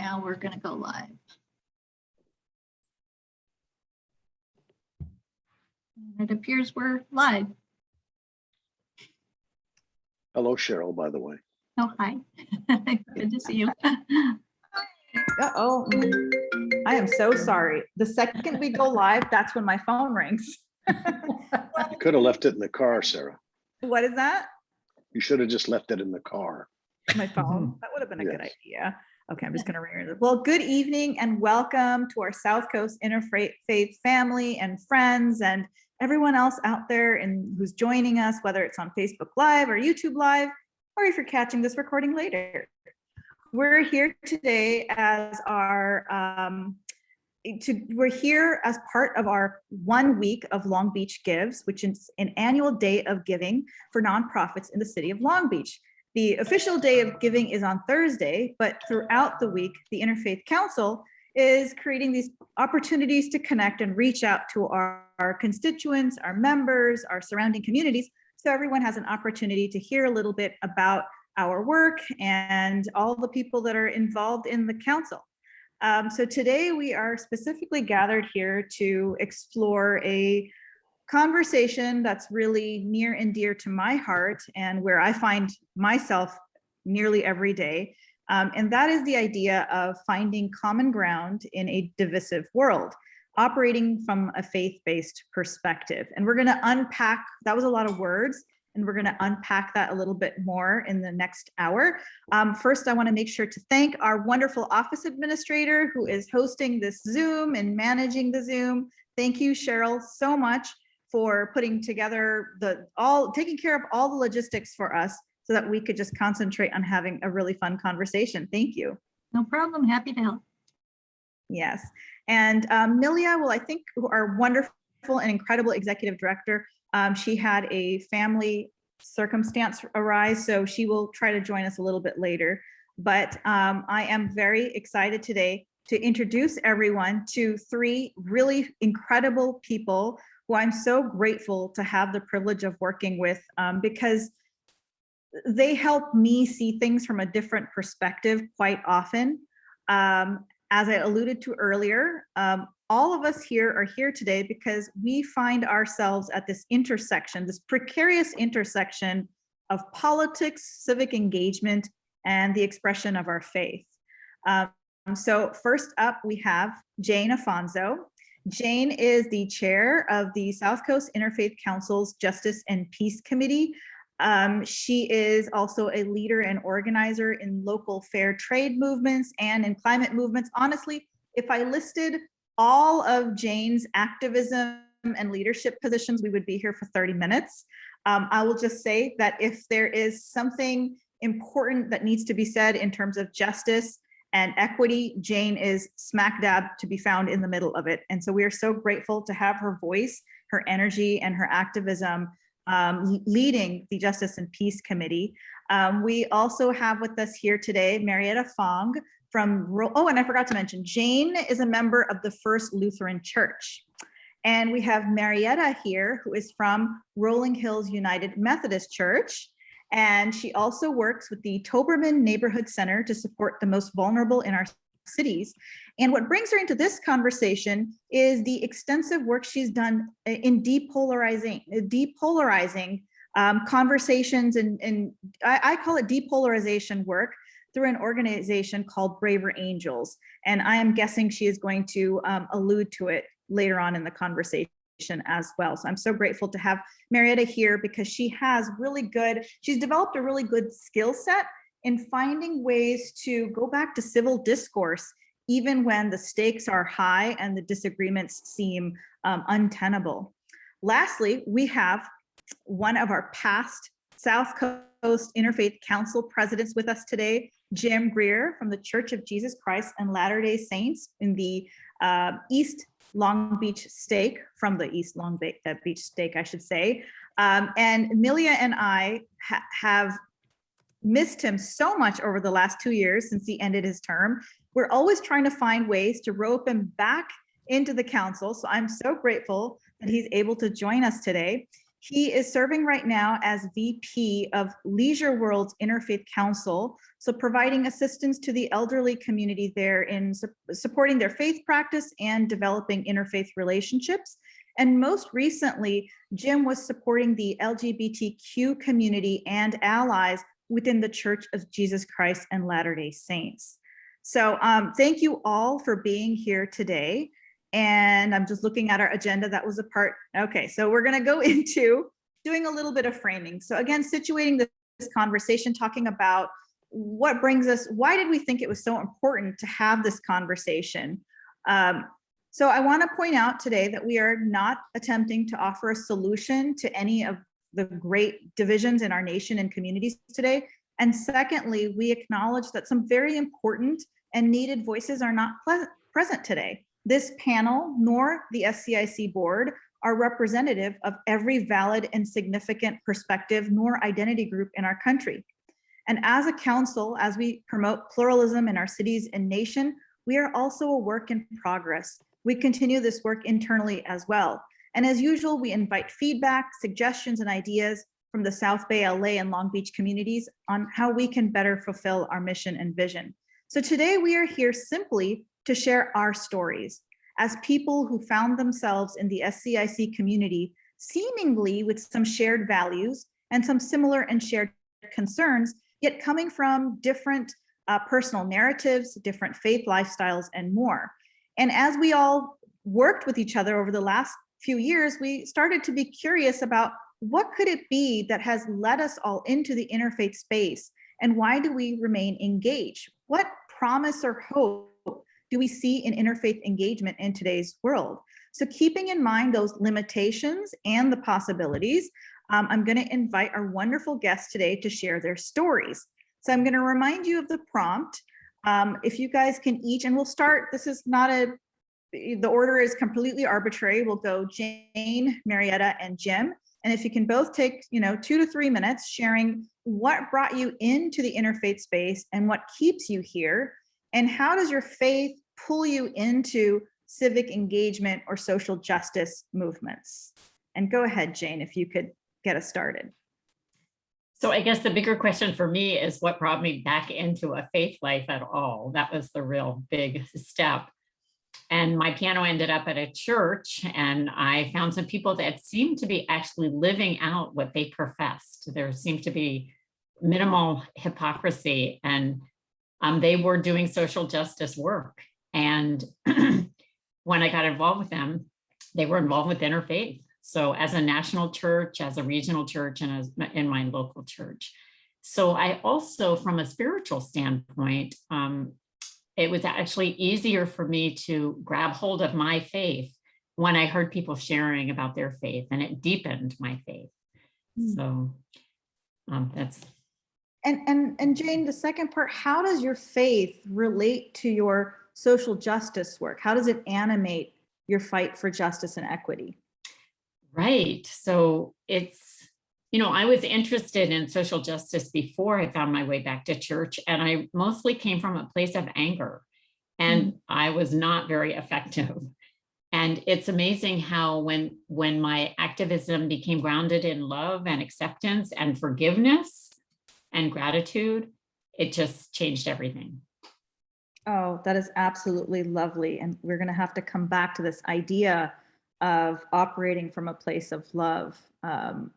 Now we're going to go live. It appears we're live. Hello, Cheryl, by the way. Oh, hi. Good to see you. Uh-oh, I am so sorry. The second we go live, that's when my phone rings. You could have left it in the car, Sarah. What is that? You should have just left it in the car. My phone? That would have been a good Yes. idea. Okay, I'm just going to ring it. Well, good evening and welcome to our South Coast Interfaith family and friends and everyone else out there and who's joining us, whether it's on Facebook Live or YouTube Live, or if you're catching this recording later. We're here today as our we're here as part of our 1 week of Long Beach Gives, which is an annual day of giving for nonprofits in the city of Long Beach. The official day of giving is on Thursday, but throughout the week, the Interfaith Council is creating these opportunities to connect and reach out to our constituents, our members, our surrounding communities, so everyone has an opportunity to hear a little bit about our work and all the people that are involved in the council. So today we are specifically gathered here to explore a conversation that's really near and dear to my heart and where I find myself nearly every day. And that is the idea of finding common ground in a divisive world, operating from a faith-based perspective. And we're going to unpack, that was a lot of words, and we're going to unpack that a little bit more in the next hour. First, I want to make sure to thank our wonderful office administrator who is hosting this Zoom and managing the Zoom. Thank you, Cheryl, so much for putting together taking care of all the logistics for us so that we could just concentrate on having a really fun conversation. Thank you. No problem. Happy to help. Yes. And Milia, well, I think our wonderful and incredible executive director, she had a family circumstance arise, so she will try to join us a little bit later. But I am very excited today to introduce everyone to three really incredible people who I'm so grateful to have the privilege of working with because they help me see things from a different perspective quite often. As I alluded to earlier, all of us here are here today because we find ourselves at this intersection, this precarious intersection of politics, civic engagement, and the expression of our faith. So first up, we have Jane Afonso. Jane is the chair of the South Coast Interfaith Council's Justice and Peace Committee. She is also a leader and organizer in local fair trade movements and in climate movements. Honestly, if I listed all of Jane's activism and leadership positions, we would be here for 30 minutes. I will just say that if there is something important that needs to be said in terms of justice and equity, Jane is smack dab to be found in the middle of it. And so we are so grateful to have her voice, her energy, and her activism leading the Justice and Peace Committee. We also have with us here today, Marietta Fong from, oh, and I forgot to mention, Jane is a member of the First Lutheran Church. And we have Marietta here, who is from Rolling Hills United Methodist Church. And she also works with the Toberman Neighborhood Center to support the most vulnerable in our cities. And what brings her into this conversation is the extensive work she's done in depolarizing conversations, and I call it depolarization work through an organization called Braver Angels. And I am guessing she is going to allude to it later on in the conversation as well. So I'm so grateful to have Marietta here because she's developed a really good skill set in finding ways to go back to civil discourse, even when the stakes are high and the disagreements seem untenable. Lastly, we have one of our past South Coast Interfaith Council presidents with us today, Jim Greer from the Church of Jesus Christ and Latter-day Saints in the East Long Beach stake, from the East Long Beach stake, I should say. And Milia and I have missed him so much over the last 2 years since he ended his term. We're always trying to find ways to rope him back into the council. So I'm so grateful that he's able to join us today. He is serving right now as VP of Leisure World's Interfaith Council, so providing assistance to the elderly community there in supporting their faith practice and developing interfaith relationships. And most recently, Jim was supporting the LGBTQ community and allies within the Church of Jesus Christ and Latter-day Saints. So thank you all for being here today. And I'm just looking at our agenda. That was a part. Okay, so we're going to go into doing a little bit of framing. So again, situating this conversation, talking about what brings us, why did we think it was so important to have this conversation? So I want to point out today that we are not attempting to offer a solution to any of the great divisions in our nation and communities today. And secondly, we acknowledge that some very important and needed voices are not present today. This panel, nor the SCIC board, are representative of every valid and significant perspective nor identity group in our country. And as a council, as we promote pluralism in our cities and nation, we are also a work in progress. We continue this work internally as well. And as usual, we invite feedback, suggestions, and ideas from the South Bay, LA, and Long Beach communities on how we can better fulfill our mission and vision. So today we are here simply to share our stories as people who found themselves in the SCIC community, seemingly with some shared values and some similar and shared concerns, yet coming from different personal narratives, different faith lifestyles, and more. And as we all worked with each other over the last few years, we started to be curious about what could it be that has led us all into the interfaith space, and why do we remain engaged? What promise or hope do we see in interfaith engagement in today's world? So keeping in mind those limitations and the possibilities, I'm going to invite our wonderful guests today to share their stories. So I'm going to remind you of the prompt. If you guys can each, and we'll start, this is not the order is completely arbitrary. We'll go Jane, Marietta, and Jim. And if you can both take, 2 to 3 minutes sharing what brought you into the interfaith space and what keeps you here, and how does your faith pull you into civic engagement or social justice movements? And go ahead, Jane, if you could get us started. So I guess the bigger question for me is what brought me back into a faith life at all. That was the real big step. And my piano ended up at a church, and I found some people that seemed to be actually living out what they professed. There seemed to be minimal hypocrisy, and they were doing social justice work. And when I got involved with them, they were involved with interfaith. So as a national church, as a regional church, and as in my local church. So I also, from a spiritual standpoint, it was actually easier for me to grab hold of my faith when I heard people sharing about their faith, and it deepened my faith. So that's. And Jane, the second part, how does your faith relate to your social justice work? How does it animate your fight for justice and equity? Right. So it's, I was interested in social justice before I found my way back to church, and I mostly came from a place of anger, and I was not very effective. And it's amazing how when my activism became grounded in love and acceptance and forgiveness and gratitude, it just changed everything. Oh, that is absolutely lovely. And we're going to have to come back to this idea of operating from a place of love,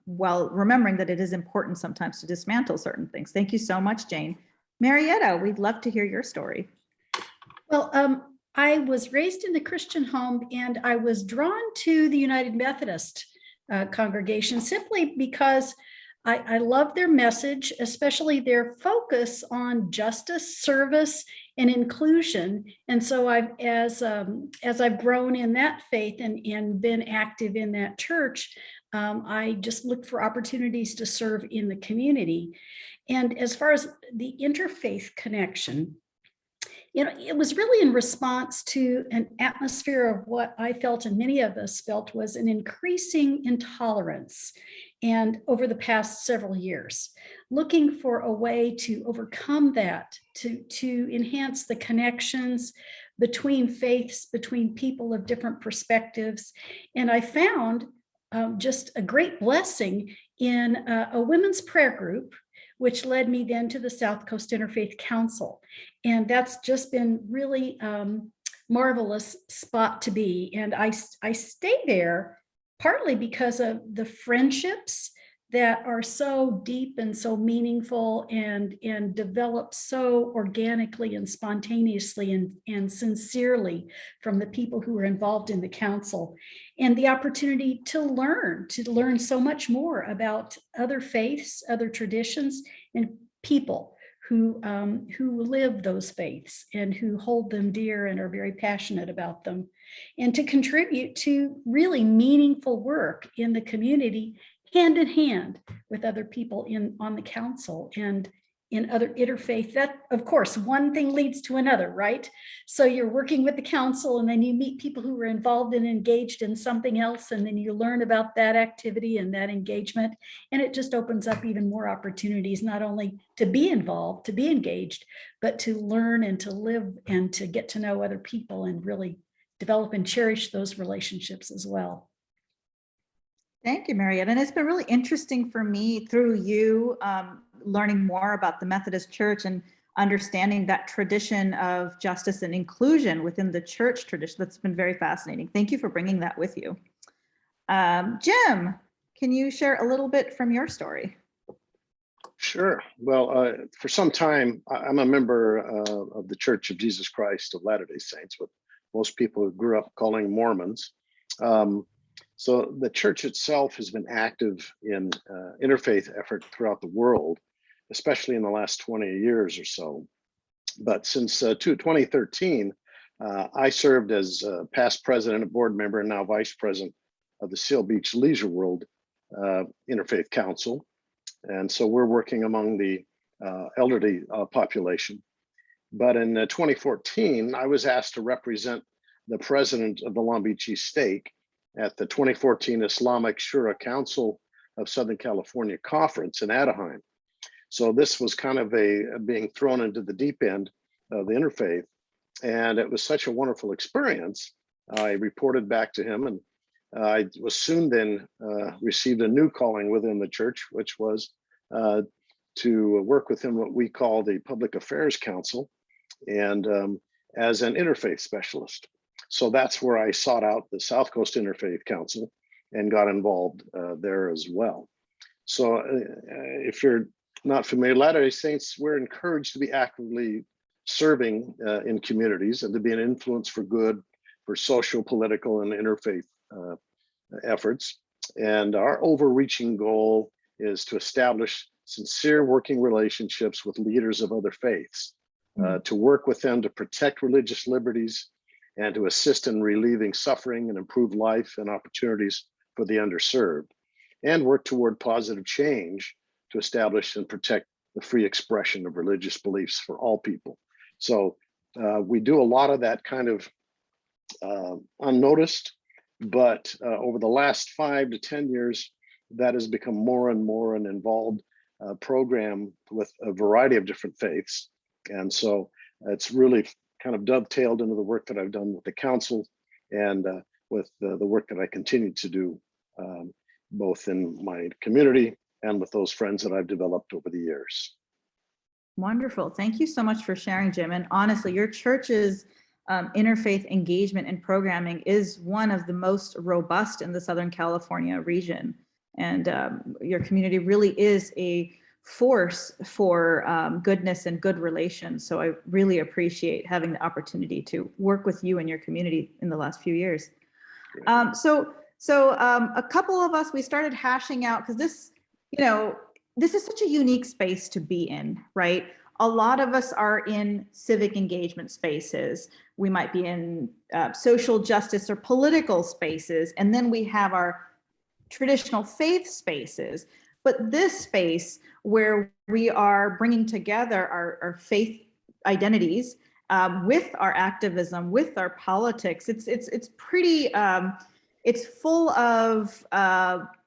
while remembering that it is important sometimes to dismantle certain things. Thank you so much, Jane. Marietta, we'd love to hear your story. Well, I was raised in the Christian home, and I was drawn to the United Methodist congregation simply because I love their message, especially their focus on justice, service, and inclusion. And so as I've grown in that faith and been active in that church, I just looked for opportunities to serve in the community. And as far as the interfaith connection, it was really in response to an atmosphere of what I felt and many of us felt was an increasing intolerance. And over the past several years, looking for a way to overcome that, to enhance the connections between faiths, between people of different perspectives. And I found just a great blessing in a women's prayer group, which led me then to the South Coast Interfaith Council. And that's just been really marvelous spot to be. And I stay there partly because of the friendships that are so deep and so meaningful and develop so organically and spontaneously and sincerely from the people who are involved in the council, and the opportunity to learn so much more about other faiths, other traditions, and people who live those faiths and who hold them dear and are very passionate about them, and to contribute to really meaningful work in the community, hand in hand with other people on the council and in other interfaith. That, of course, one thing leads to another, right? So you're working with the council, and then you meet people who are involved and engaged in something else, and then you learn about that activity and that engagement, and it just opens up even more opportunities, not only to be involved, to be engaged, but to learn and to live and to get to know other people and really develop and cherish those relationships as well. Thank you, Mariette. And it's been really interesting for me through you learning more about the Methodist Church and understanding that tradition of justice and inclusion within the church tradition. That's been very fascinating. Thank you for bringing that with you. Jim, can you share a little bit from your story? Sure. Well, for some time, I'm a member of the Church of Jesus Christ of Latter-day Saints, what most people grew up calling Mormons. So the church itself has been active in interfaith effort throughout the world, especially in the last 20 years or so. But since 2013, I served as past president, a board member, and now vice president of the Seal Beach Leisure World Interfaith Council. And so we're working among the elderly population. But in 2014, I was asked to represent the president of the Long Beach East Stake at the 2014 Islamic Shura Council of Southern California Conference in Anaheim. So this was kind of being thrown into the deep end of the interfaith. And it was such a wonderful experience. I reported back to him, and I was soon then received a new calling within the church, which was to work with him what we call the Public Affairs Council, and as an interfaith specialist. So that's where I sought out the South Coast Interfaith Council and got involved there as well. So if you're not familiar, Latter-day Saints, we're encouraged to be actively serving in communities and to be an influence for good for social, political, and interfaith efforts. And our overreaching goal is to establish sincere working relationships with leaders of other faiths, to work with them to protect religious liberties and to assist in relieving suffering and improve life and opportunities for the underserved, and work toward positive change to establish and protect the free expression of religious beliefs for all people. So we do a lot of that kind of unnoticed, but over the last 5 to 10 years, that has become more and more an involved program with a variety of different faiths. And so it's really kind of dovetailed into the work that I've done with the council and with the work that I continue to do, both in my community and with those friends that I've developed over the years. Wonderful. Thank you so much for sharing, Jim. And honestly, your church's interfaith engagement and programming is one of the most robust in the Southern California region. And your community really is a force for goodness and good relations. So I really appreciate having the opportunity to work with you and your community in the last few years. So a couple of us, we started hashing out, because this, this is such a unique space to be in, right? A lot of us are in civic engagement spaces. We might be in social justice or political spaces. And then we have our traditional faith spaces. But this space where we are bringing together our faith identities with our activism, with our politics, it's pretty, it's full of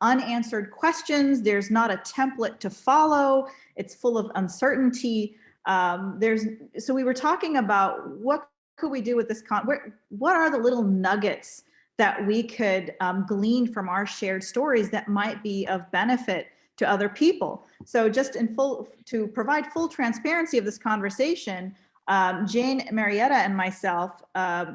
unanswered questions. There's not a template to follow. It's full of uncertainty. So we were talking about what could we do with this what are the little nuggets that we could glean from our shared stories that might be of benefit to other people. So just to provide full transparency of this conversation, Jane, Marietta, and myself,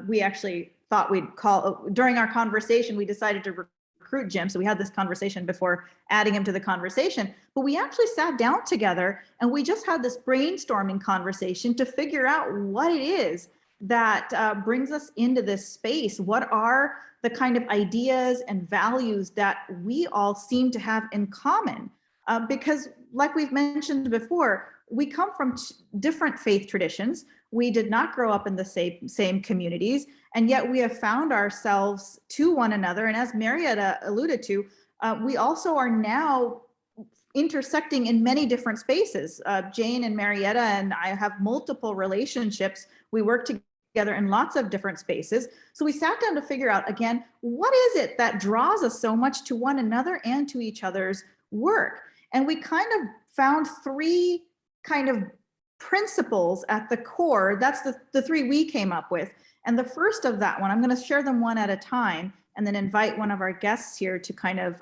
we actually thought we'd call, during our conversation, we decided to recruit Jim. So we had this conversation before adding him to the conversation, but we actually sat down together and we just had this brainstorming conversation to figure out what it is that brings us into this space. What are the kind of ideas and values that we all seem to have in common? Because like we've mentioned before, we come from different faith traditions. We did not grow up in the same communities, and yet we have found ourselves to one another. And as Marietta alluded to, we also are now intersecting in many different spaces. Jane and Marietta and I have multiple relationships. We work together in lots of different spaces. So we sat down to figure out, again, what is it that draws us so much to one another and to each other's work? And we kind of found three kind of principles at the core. That's the three we came up with. And the first of that one, I'm going to share them one at a time and then invite one of our guests here to kind of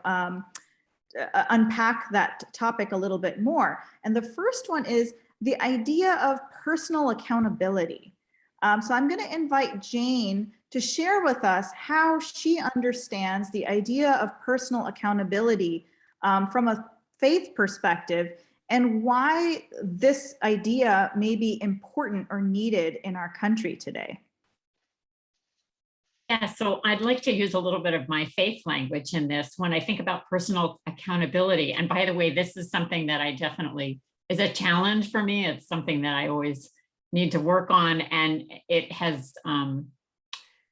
unpack that topic a little bit more. And the first one is the idea of personal accountability. So I'm going to invite Jane to share with us how she understands the idea of personal accountability from a faith perspective, and why this idea may be important or needed in our country today. Yeah, so I'd like to use a little bit of my faith language in this when I think about personal accountability. And by the way, this is something that I definitely is a challenge for me. It's something that I always need to work on, and it has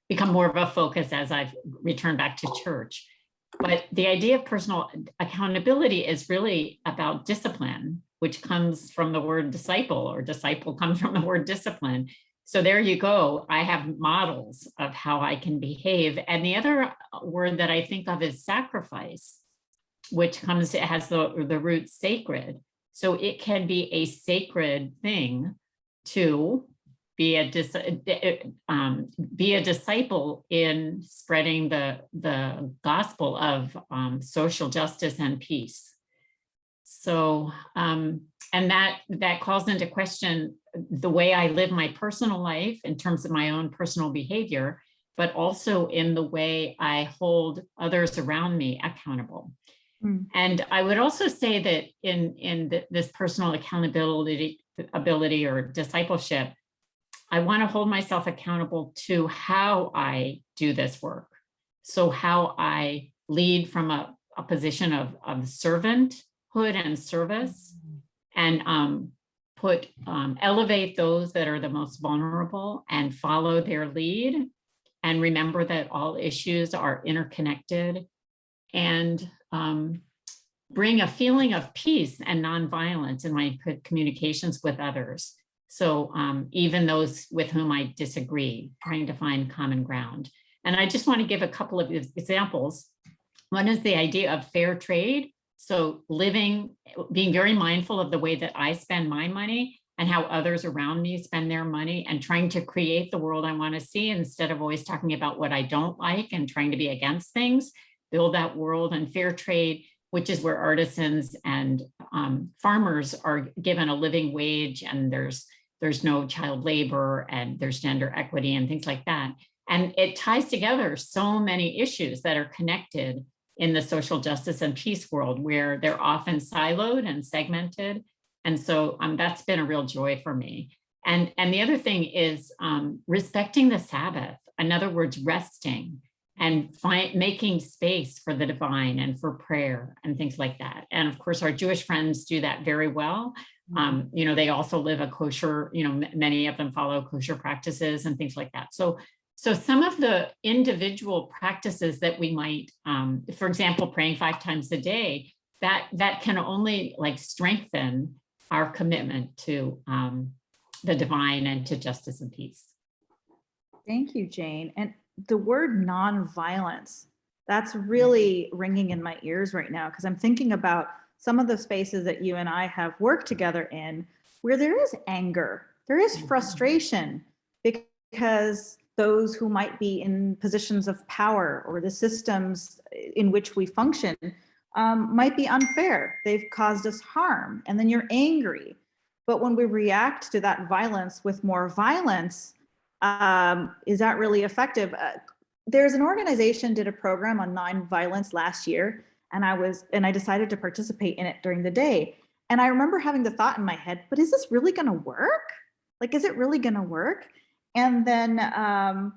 become more of a focus as I've returned back to church. But the idea of personal accountability is really about discipline, which comes from the word disciple, or disciple comes from the word discipline. So there you go. I have models of how I can behave. And the other word that I think of is sacrifice, which has the root sacred. So it can be a sacred thing to be a disciple in spreading the gospel of social justice and peace. So, and that calls into question the way I live my personal life in terms of my own personal behavior, but also in the way I hold others around me accountable. And I would also say that in this personal accountability or discipleship, I want to hold myself accountable to how I do this work. So how I lead from a position of servanthood and service, and elevate those that are the most vulnerable and follow their lead, and remember that all issues are interconnected, and bring a feeling of peace and nonviolence in my communications with others. So even those with whom I disagree, trying to find common ground. And I just want to give a couple of examples. One is the idea of fair trade. So being very mindful of the way that I spend my money and how others around me spend their money, and trying to create the world I want to see instead of always talking about what I don't like and trying to be against things, build that world. And fair trade, which is where artisans and farmers are given a living wage, and there's no child labor, and there's gender equity and things like that. And it ties together so many issues that are connected in the social justice and peace world, where they're often siloed and segmented. And so that's been a real joy for me. And the other thing is respecting the Sabbath. In other words, resting and making space for the divine and for prayer and things like that. And of course, our Jewish friends do that very well. They also live a kosher, many of them follow kosher practices and things like that. So some of the individual practices that we might, for example, praying 5 times a day, that can only strengthen our commitment to the divine and to justice and peace. Thank you, Jane. And the word nonviolence, that's really ringing in my ears right now, because I'm thinking about some of the spaces that you and I have worked together in, where there is anger, there is frustration, because those who might be in positions of power or the systems in which we function might be unfair. They've caused us harm, and then you're angry. But when we react to that violence with more violence, is that really effective? There's an organization did a program on nonviolence last year, and I decided to participate in it during the day. And I remember having the thought in my head, but is this really going to work? Like, is it really going to work? And then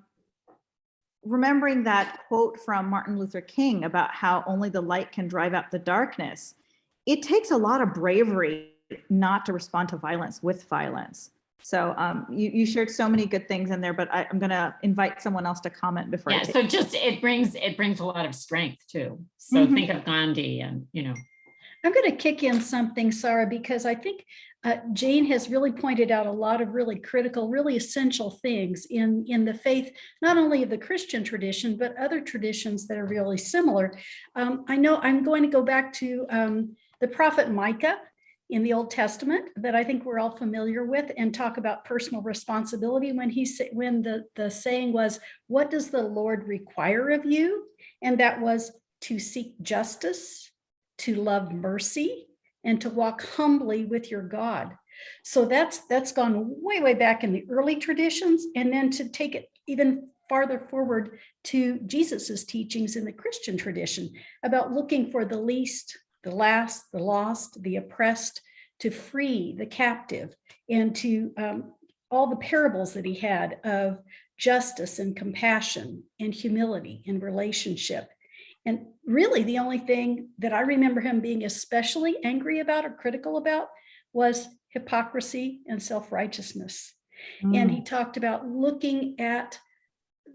remembering that quote from Martin Luther King about how only the light can drive out the darkness. It takes a lot of bravery not to respond to violence with violence. So you shared so many good things in there, but I'm going to invite someone else to comment before. Yeah, so just it brings a lot of strength too. So think of Gandhi, and I'm going to kick in something, Sarah, because I think Jane has really pointed out a lot of really critical, really essential things in the faith, not only of the Christian tradition, but other traditions that are really similar. I know I'm going to go back to the prophet Micah in the Old Testament that I think we're all familiar with, and talk about personal responsibility when the saying was, "What does the Lord require of you?" And that was to seek justice, to love mercy, and to walk humbly with your God. So that's gone way, way back in the early traditions. And then to take it even farther forward to Jesus's teachings in the Christian tradition about looking for the least, the last, the lost, the oppressed, to free the captive, and to all the parables that he had of justice and compassion and humility and relationship. And really, the only thing that I remember him being especially angry about or critical about was hypocrisy and self-righteousness. And he talked about looking at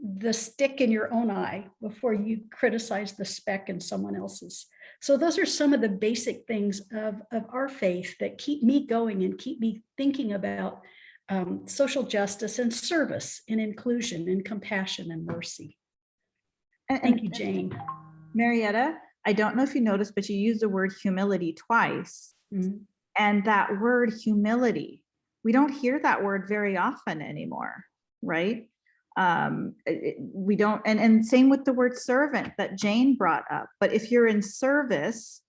the stick in your own eye before you criticize the speck in someone else's. So those are some of the basic things of our faith that keep me going and keep me thinking about social justice and service and inclusion and compassion and mercy. Thank you, Jane. Marietta, I don't know if you noticed, but you used the word humility twice. And that word humility, we don't hear that word very often anymore, right? We don't, and same with the word servant that Jane brought up. But if you're in service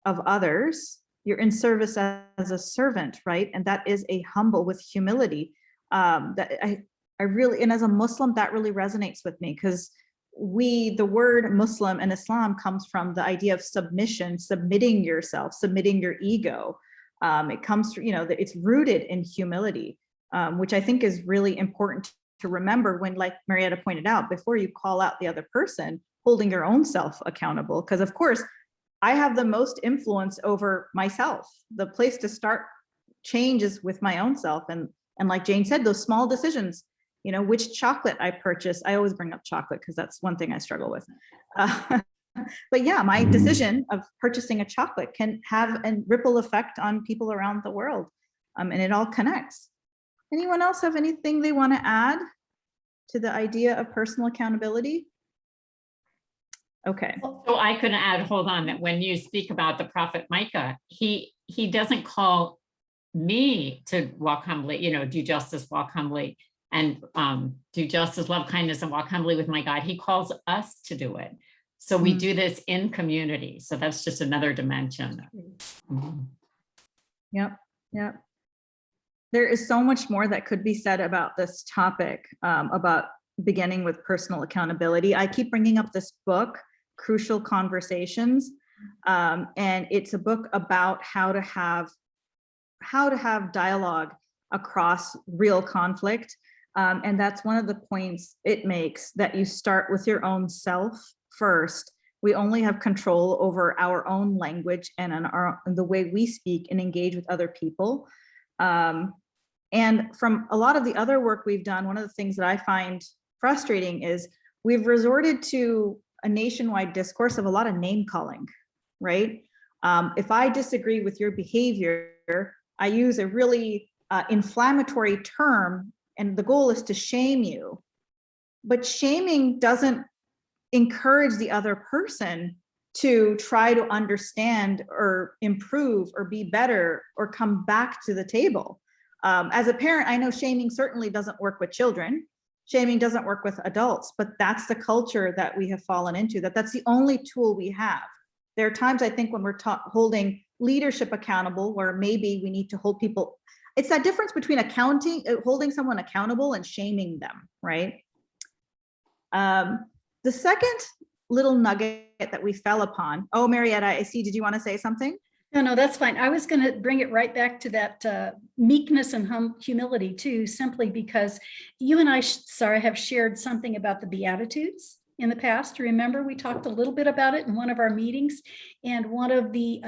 of others, you're in service as a servant, right? And that is a humble with humility. That I really, and as a Muslim, that really resonates with me, because the word Muslim and Islam comes from the idea of submission, submitting yourself, submitting your ego. It comes through, it's rooted in humility, which I think is really important to remember when, like Marietta pointed out, before you call out the other person, holding your own self accountable. Because of course, I have the most influence over myself. The place to start change is with my own self. And like Jane said, those small decisions, which chocolate I purchase. I always bring up chocolate because that's one thing I struggle with. But yeah, my decision of purchasing a chocolate can have a ripple effect on people around the world. And it all connects. Anyone else have anything they want to add to the idea of personal accountability? Okay. So I could add, hold on, that when you speak about the prophet Micah, he doesn't call me to walk humbly, do justice, walk humbly, and do justice, love kindness, and walk humbly with my God. He calls us to do it. So we do this in community. So that's just another dimension. Yep. There is so much more that could be said about this topic, about beginning with personal accountability. I keep bringing up this book, Crucial Conversations, and it's a book about how to have dialogue across real conflict. And that's one of the points it makes, that you start with your own self first. We only have control over our own language and the way we speak and engage with other people. And from a lot of the other work we've done, one of the things that I find frustrating is we've resorted to a nationwide discourse of a lot of name calling, right? If I disagree with your behavior, I use a really inflammatory term, and the goal is to shame you. But shaming doesn't encourage the other person to try to understand or improve or be better or come back to the table. As a parent, I know shaming certainly doesn't work with children. shaming doesn't work with adults, but that's the culture that we have fallen into, that's the only tool we have. There are times I think when we're holding leadership accountable, where maybe we need to hold people. It's that difference between holding someone accountable and shaming them, right? The second little nugget that we fell upon. Oh, Marietta, I see. Did you want to say something? No, that's fine. I was going to bring it right back to that meekness and humility too, simply because you and I, Sarah, have shared something about the Beatitudes in the past. Remember, we talked a little bit about it in one of our meetings, and one of the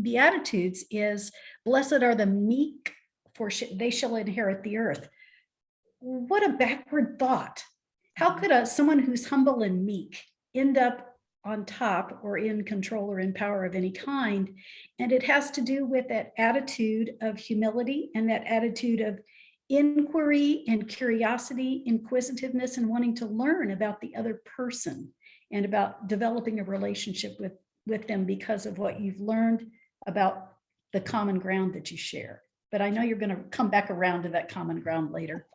Beatitudes is, "Blessed are the meek, for they shall inherit the earth." What a backward thought. How could someone who's humble and meek end up on top or in control or in power of any kind? And it has to do with that attitude of humility and that attitude of inquiry and curiosity, inquisitiveness, and wanting to learn about the other person and about developing a relationship with them because of what you've learned about the common ground that you share. But I know you're going to come back around to that common ground later.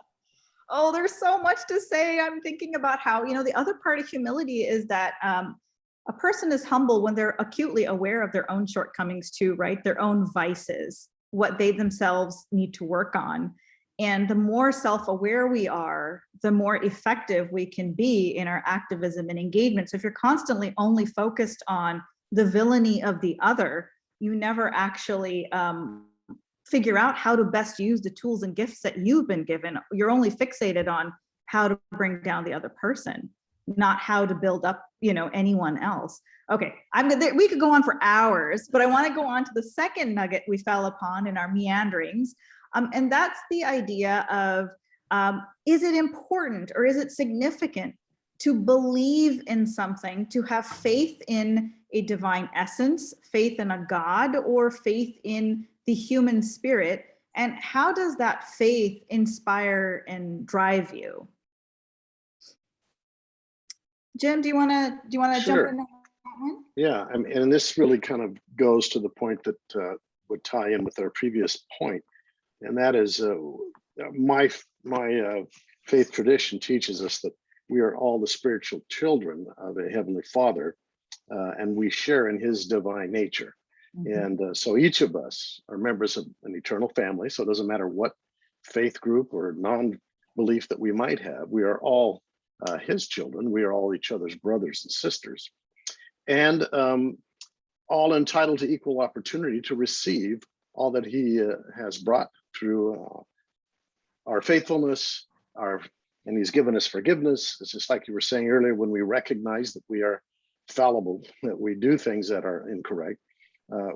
Oh, there's so much to say. I'm thinking about how, the other part of humility is that a person is humble when they're acutely aware of their own shortcomings too, right? Their own vices, what they themselves need to work on. And the more self-aware we are, the more effective we can be in our activism and engagement. So if you're constantly only focused on the villainy of the other, you never actually figure out how to best use the tools and gifts that you've been given. You're only fixated on how to bring down the other person, not how to build up, anyone else. Okay, we could go on for hours, but I want to go on to the second nugget we fell upon in our meanderings. And that's the idea of, is it important or is it significant to believe in something, to have faith in a divine essence, faith in a God, or faith in the human spirit? And how does that faith inspire and drive you? Jim, do you want to Sure. jump in on that one? Yeah, and this really kind of goes to the point that would tie in with our previous point, and that is my faith tradition teaches us that we are all the spiritual children of a heavenly Father, and we share in His divine nature. Mm-hmm. And so each of us are members of an eternal family. So it doesn't matter what faith group or non-belief that we might have, we are all His children. We are all each other's brothers and sisters, and all entitled to equal opportunity to receive all that He has brought through our faithfulness, and He's given us forgiveness. It's just like you were saying earlier, when we recognize that we are fallible, that we do things that are incorrect,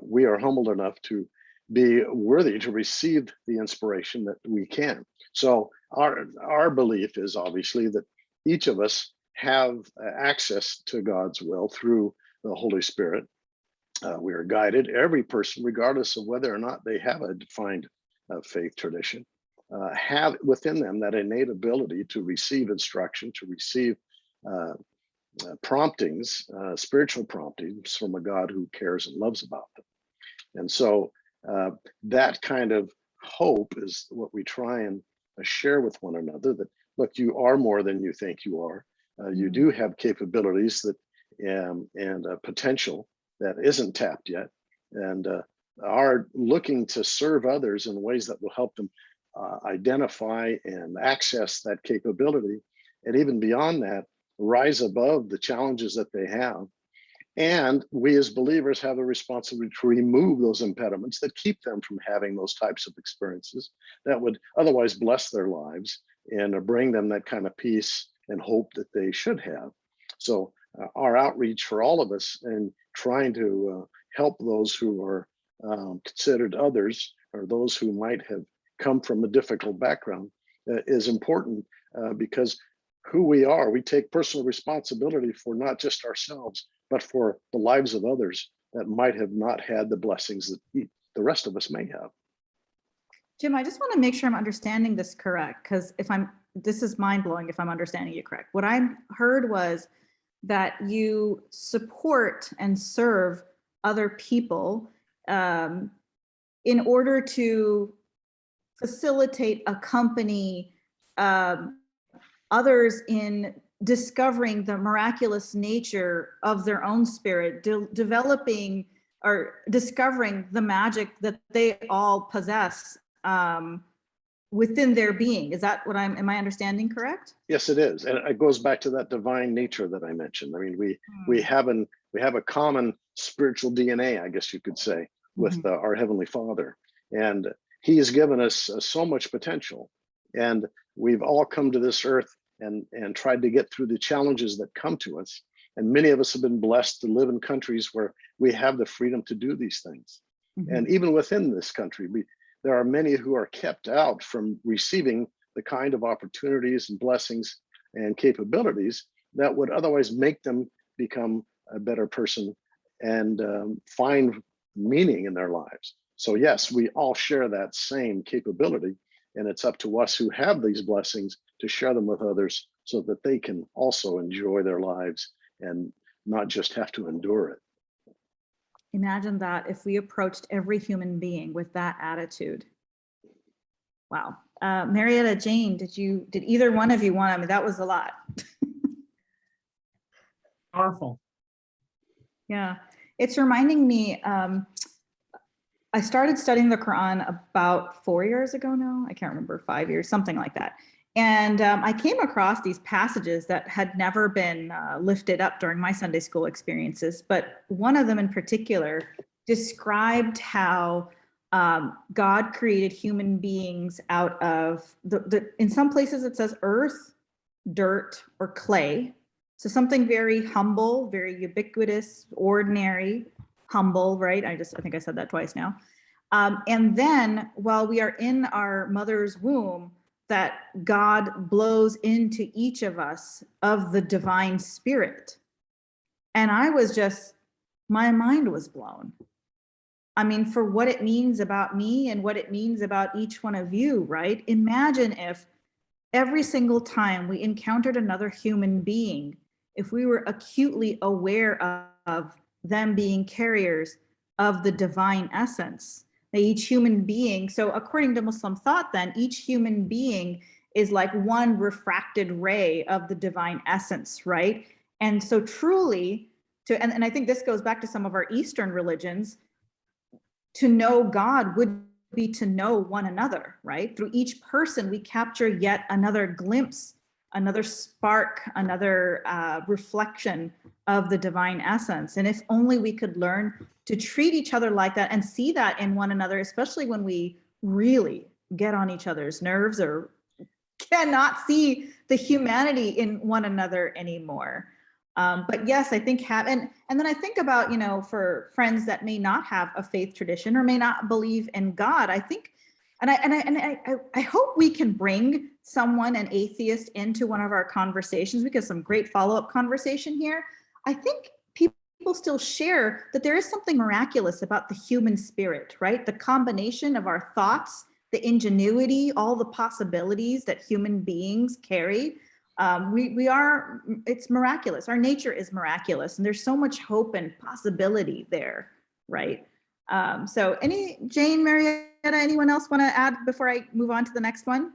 we are humbled enough to be worthy to receive the inspiration that we can. So our belief is obviously that each of us have access to God's will through the Holy Spirit. We are guided. Every person, regardless of whether or not they have a defined faith tradition, have within them that innate ability to receive instruction, to receive promptings, spiritual promptings from a God who cares and loves about them. And so that kind of hope is what we try and share with one another, that look, you are more than you think you are. You do have capabilities that and potential that isn't tapped yet, and are looking to serve others in ways that will help them identify and access that capability, and even beyond that, rise above the challenges that they have. And we as believers have a responsibility to remove those impediments that keep them from having those types of experiences that would otherwise bless their lives and bring them that kind of peace and hope that they should have. So our outreach for all of us and trying to help those who are considered others, or those who might have come from a difficult background, is important because who we are, we take personal responsibility for not just ourselves, but for the lives of others that might have not had the blessings that the rest of us may have. Jim, I just want to make sure I'm understanding this correct, because this is mind-blowing if I'm understanding you correct. What I heard was that you support and serve other people in order to facilitate, accompany, others in discovering the miraculous nature of their own spirit, developing or discovering the magic that they all possess within their being. Is that what am I understanding correct? Yes, it is. And it goes back to that divine nature that I mentioned. I mean, we have a common spiritual DNA, I guess you could say, with our Heavenly Father. And He has given us so much potential. And we've all come to this earth and tried to get through the challenges that come to us. And many of us have been blessed to live in countries where we have the freedom to do these things. And even within this country, there are many who are kept out from receiving the kind of opportunities and blessings and capabilities that would otherwise make them become a better person and find meaning in their lives. So yes, we all share that same capability, and it's up to us who have these blessings to share them with others so that they can also enjoy their lives and not just have to endure it. Imagine that if we approached every human being with that attitude. Wow. Marietta, Jane, did either one of you want, I mean, that was a lot. Powerful. Yeah, it's reminding me, I started studying the Quran about 4 years ago now. I can't remember, 5 years, something like that. And I came across these passages that had never been lifted up during my Sunday school experiences. But one of them in particular described how God created human beings out of in some places it says earth, dirt, or clay. So something very humble, very ubiquitous, ordinary, humble, right? I think I said that twice now. And then while we are in our mother's womb, that God blows into each of us of the divine spirit. And I was my mind was blown. I mean, for what it means about me and what it means about each one of you, right? Imagine if every single time we encountered another human being, if we were acutely aware of them being carriers of the divine essence. Each human being, so according to Muslim thought then, each human being is like one refracted ray of the divine essence, right? And so truly, and I think this goes back to some of our Eastern religions, to know God would be to know one another, right? Through each person, we capture yet another glimpse, another spark, another reflection of the divine essence. And if only we could learn to treat each other like that and see that in one another, especially when we really get on each other's nerves or cannot see the humanity in one another anymore. But yes, I think and then I think about, for friends that may not have a faith tradition or may not believe in God, I think, and I hope we can bring someone, an atheist, into one of our conversations. We get some great follow-up conversation here. I think people still share that there is something miraculous about the human spirit, right? The combination of our thoughts, the ingenuity, all the possibilities that human beings carry. It's miraculous. Our nature is miraculous, and there's so much hope and possibility there, right? So Jane, Marietta, anyone else want to add before I move on to the next one?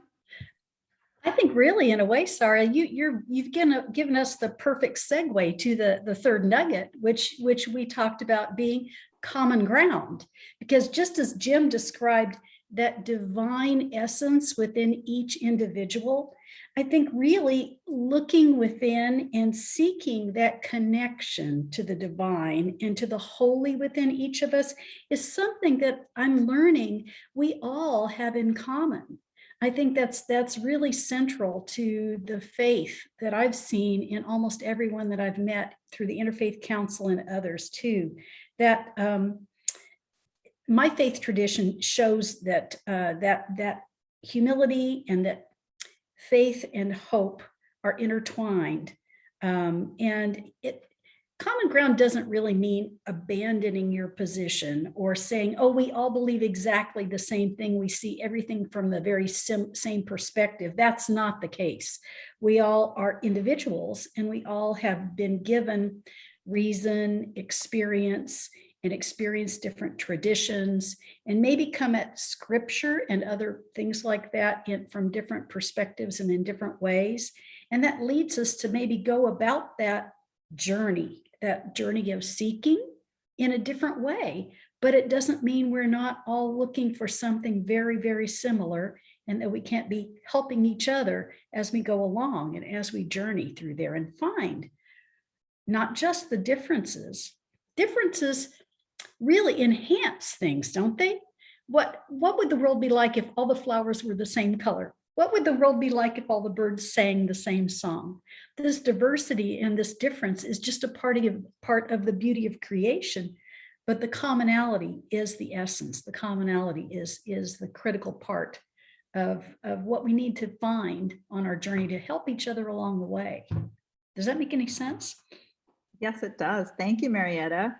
I think really, in a way, Sarah, you've given us the perfect segue to the third nugget, which we talked about being common ground. Because just as Jim described that divine essence within each individual, I think really looking within and seeking that connection to the divine and to the holy within each of us is something that I'm learning we all have in common. I think that's really central to the faith that I've seen in almost everyone that I've met through the Interfaith Council and others too. That my faith tradition shows that that humility and that faith and hope are intertwined, and common ground doesn't really mean abandoning your position or saying, oh, we all believe exactly the same thing. We see everything from the very same perspective. That's not the case. We all are individuals, and we all have been given reason, experience, and experience different traditions, and maybe come at scripture and other things like that from different perspectives and in different ways. And that leads us to maybe go about that journey of seeking in a different way. But it doesn't mean we're not all looking for something very, very similar, and that we can't be helping each other as we go along and as we journey through there and find not just the differences. Differences really enhance things, don't they? What would the world be like if all the flowers were the same color? What would the world be like if all the birds sang the same song? This diversity and this difference is just a part of the beauty of creation, but the commonality is the essence. The commonality is the critical part of what we need to find on our journey to help each other along the way. Does that make any sense? Yes, it does. Thank you, Marietta.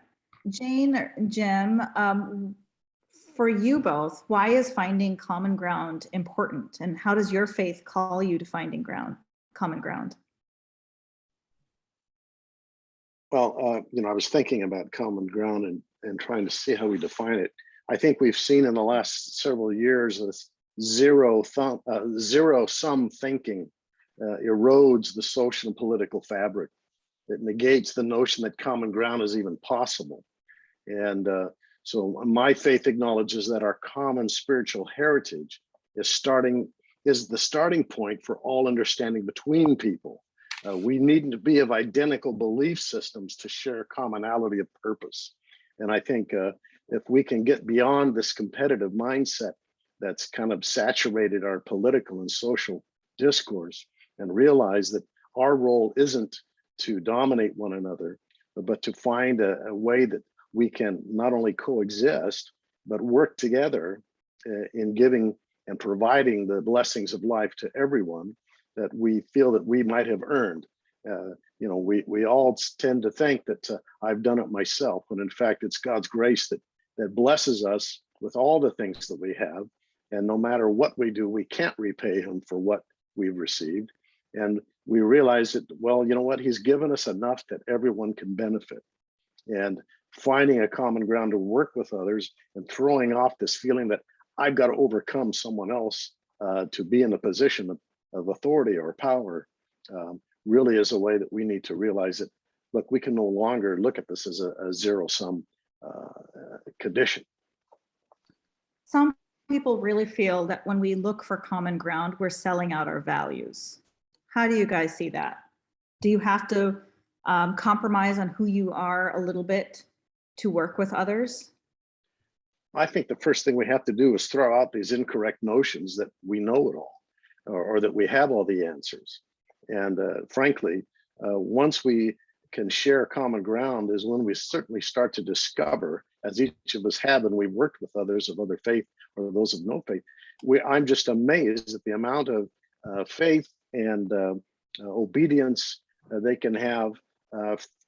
Jane or Jim, for you both, why is finding common ground important? And how does your faith call you to finding common ground? Well, I was thinking about common ground and trying to see how we define it. I think we've seen in the last several years this zero-sum thinking erodes the social and political fabric. It negates the notion that common ground is even possible. And so my faith acknowledges that our common spiritual heritage is the starting point for all understanding between people. We needn't to be of identical belief systems to share commonality of purpose. And I think if we can get beyond this competitive mindset that's kind of saturated our political and social discourse and realize that our role isn't to dominate one another, but to find a way that we can not only coexist, but work together in giving and providing the blessings of life to everyone that we feel that we might have earned. We all tend to think that I've done it myself, when in fact it's God's grace that blesses us with all the things that we have. And no matter what we do, we can't repay him for what we've received. And we realize that, well, you know what, he's given us enough that everyone can benefit. And finding a common ground to work with others and throwing off this feeling that I've got to overcome someone else to be in a position of authority or power really is a way that we need to realize that, look, we can no longer look at this as a zero-sum condition. Some people really feel that when we look for common ground, we're selling out our values. How do you guys see that? Do you have to compromise on who you are a little bit to work with others? I think the first thing we have to do is throw out these incorrect notions that we know it all or that we have all the answers. And frankly, once we can share common ground is when we certainly start to discover, as each of us have, and we've worked with others of other faith or those of no faith, I'm just amazed at the amount of faith and obedience they can have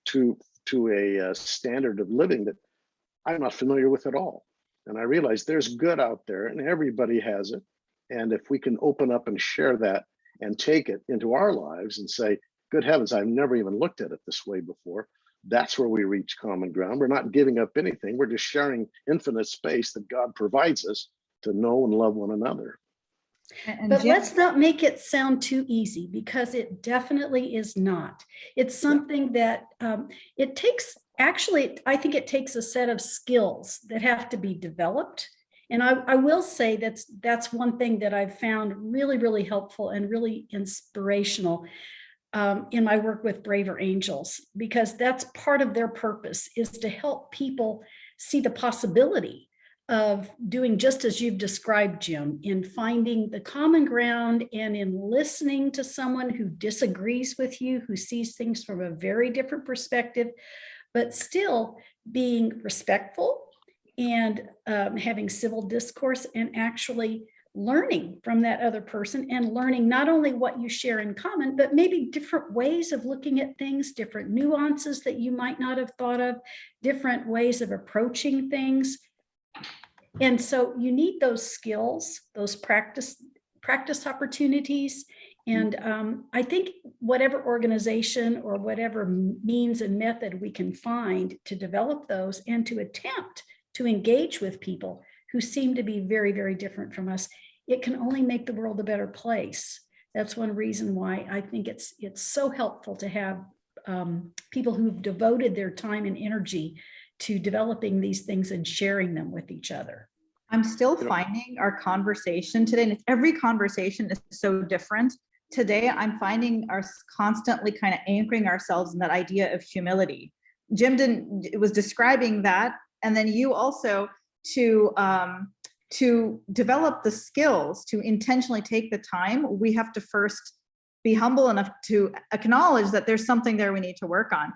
to a standard of living that I'm not familiar with at all. And I realize there's good out there and everybody has it. And if we can open up and share that and take it into our lives and say, good heavens, I've never even looked at it this way before, that's where we reach common ground. We're not giving up anything. We're just sharing infinite space that God provides us to know and love one another. But let's not make it sound too easy, because it definitely is not. It's something that it takes, actually, I think it takes a set of skills that have to be developed. And I will say that's one thing that I've found really, really helpful and really inspirational in my work with Braver Angels, because that's part of their purpose, is to help people see the possibility of doing just as you've described, Jim, in finding the common ground and in listening to someone who disagrees with you, who sees things from a very different perspective, but still being respectful and having civil discourse and actually learning from that other person, and learning not only what you share in common, but maybe different ways of looking at things, different nuances that you might not have thought of, different ways of approaching things. And so you need those skills, those practice opportunities. And I think whatever organization or whatever means and method we can find to develop those and to attempt to engage with people who seem to be very, very different from us, it can only make the world a better place. That's one reason why I think it's so helpful to have people who've devoted their time and energy to developing these things and sharing them with each other. I'm still You know- finding our conversation today, and every conversation is so different. Today, I'm finding us constantly kind of anchoring ourselves in that idea of humility. Jim was describing that, and then you also to develop the skills to intentionally take the time, we have to first be humble enough to acknowledge that there's something there we need to work on.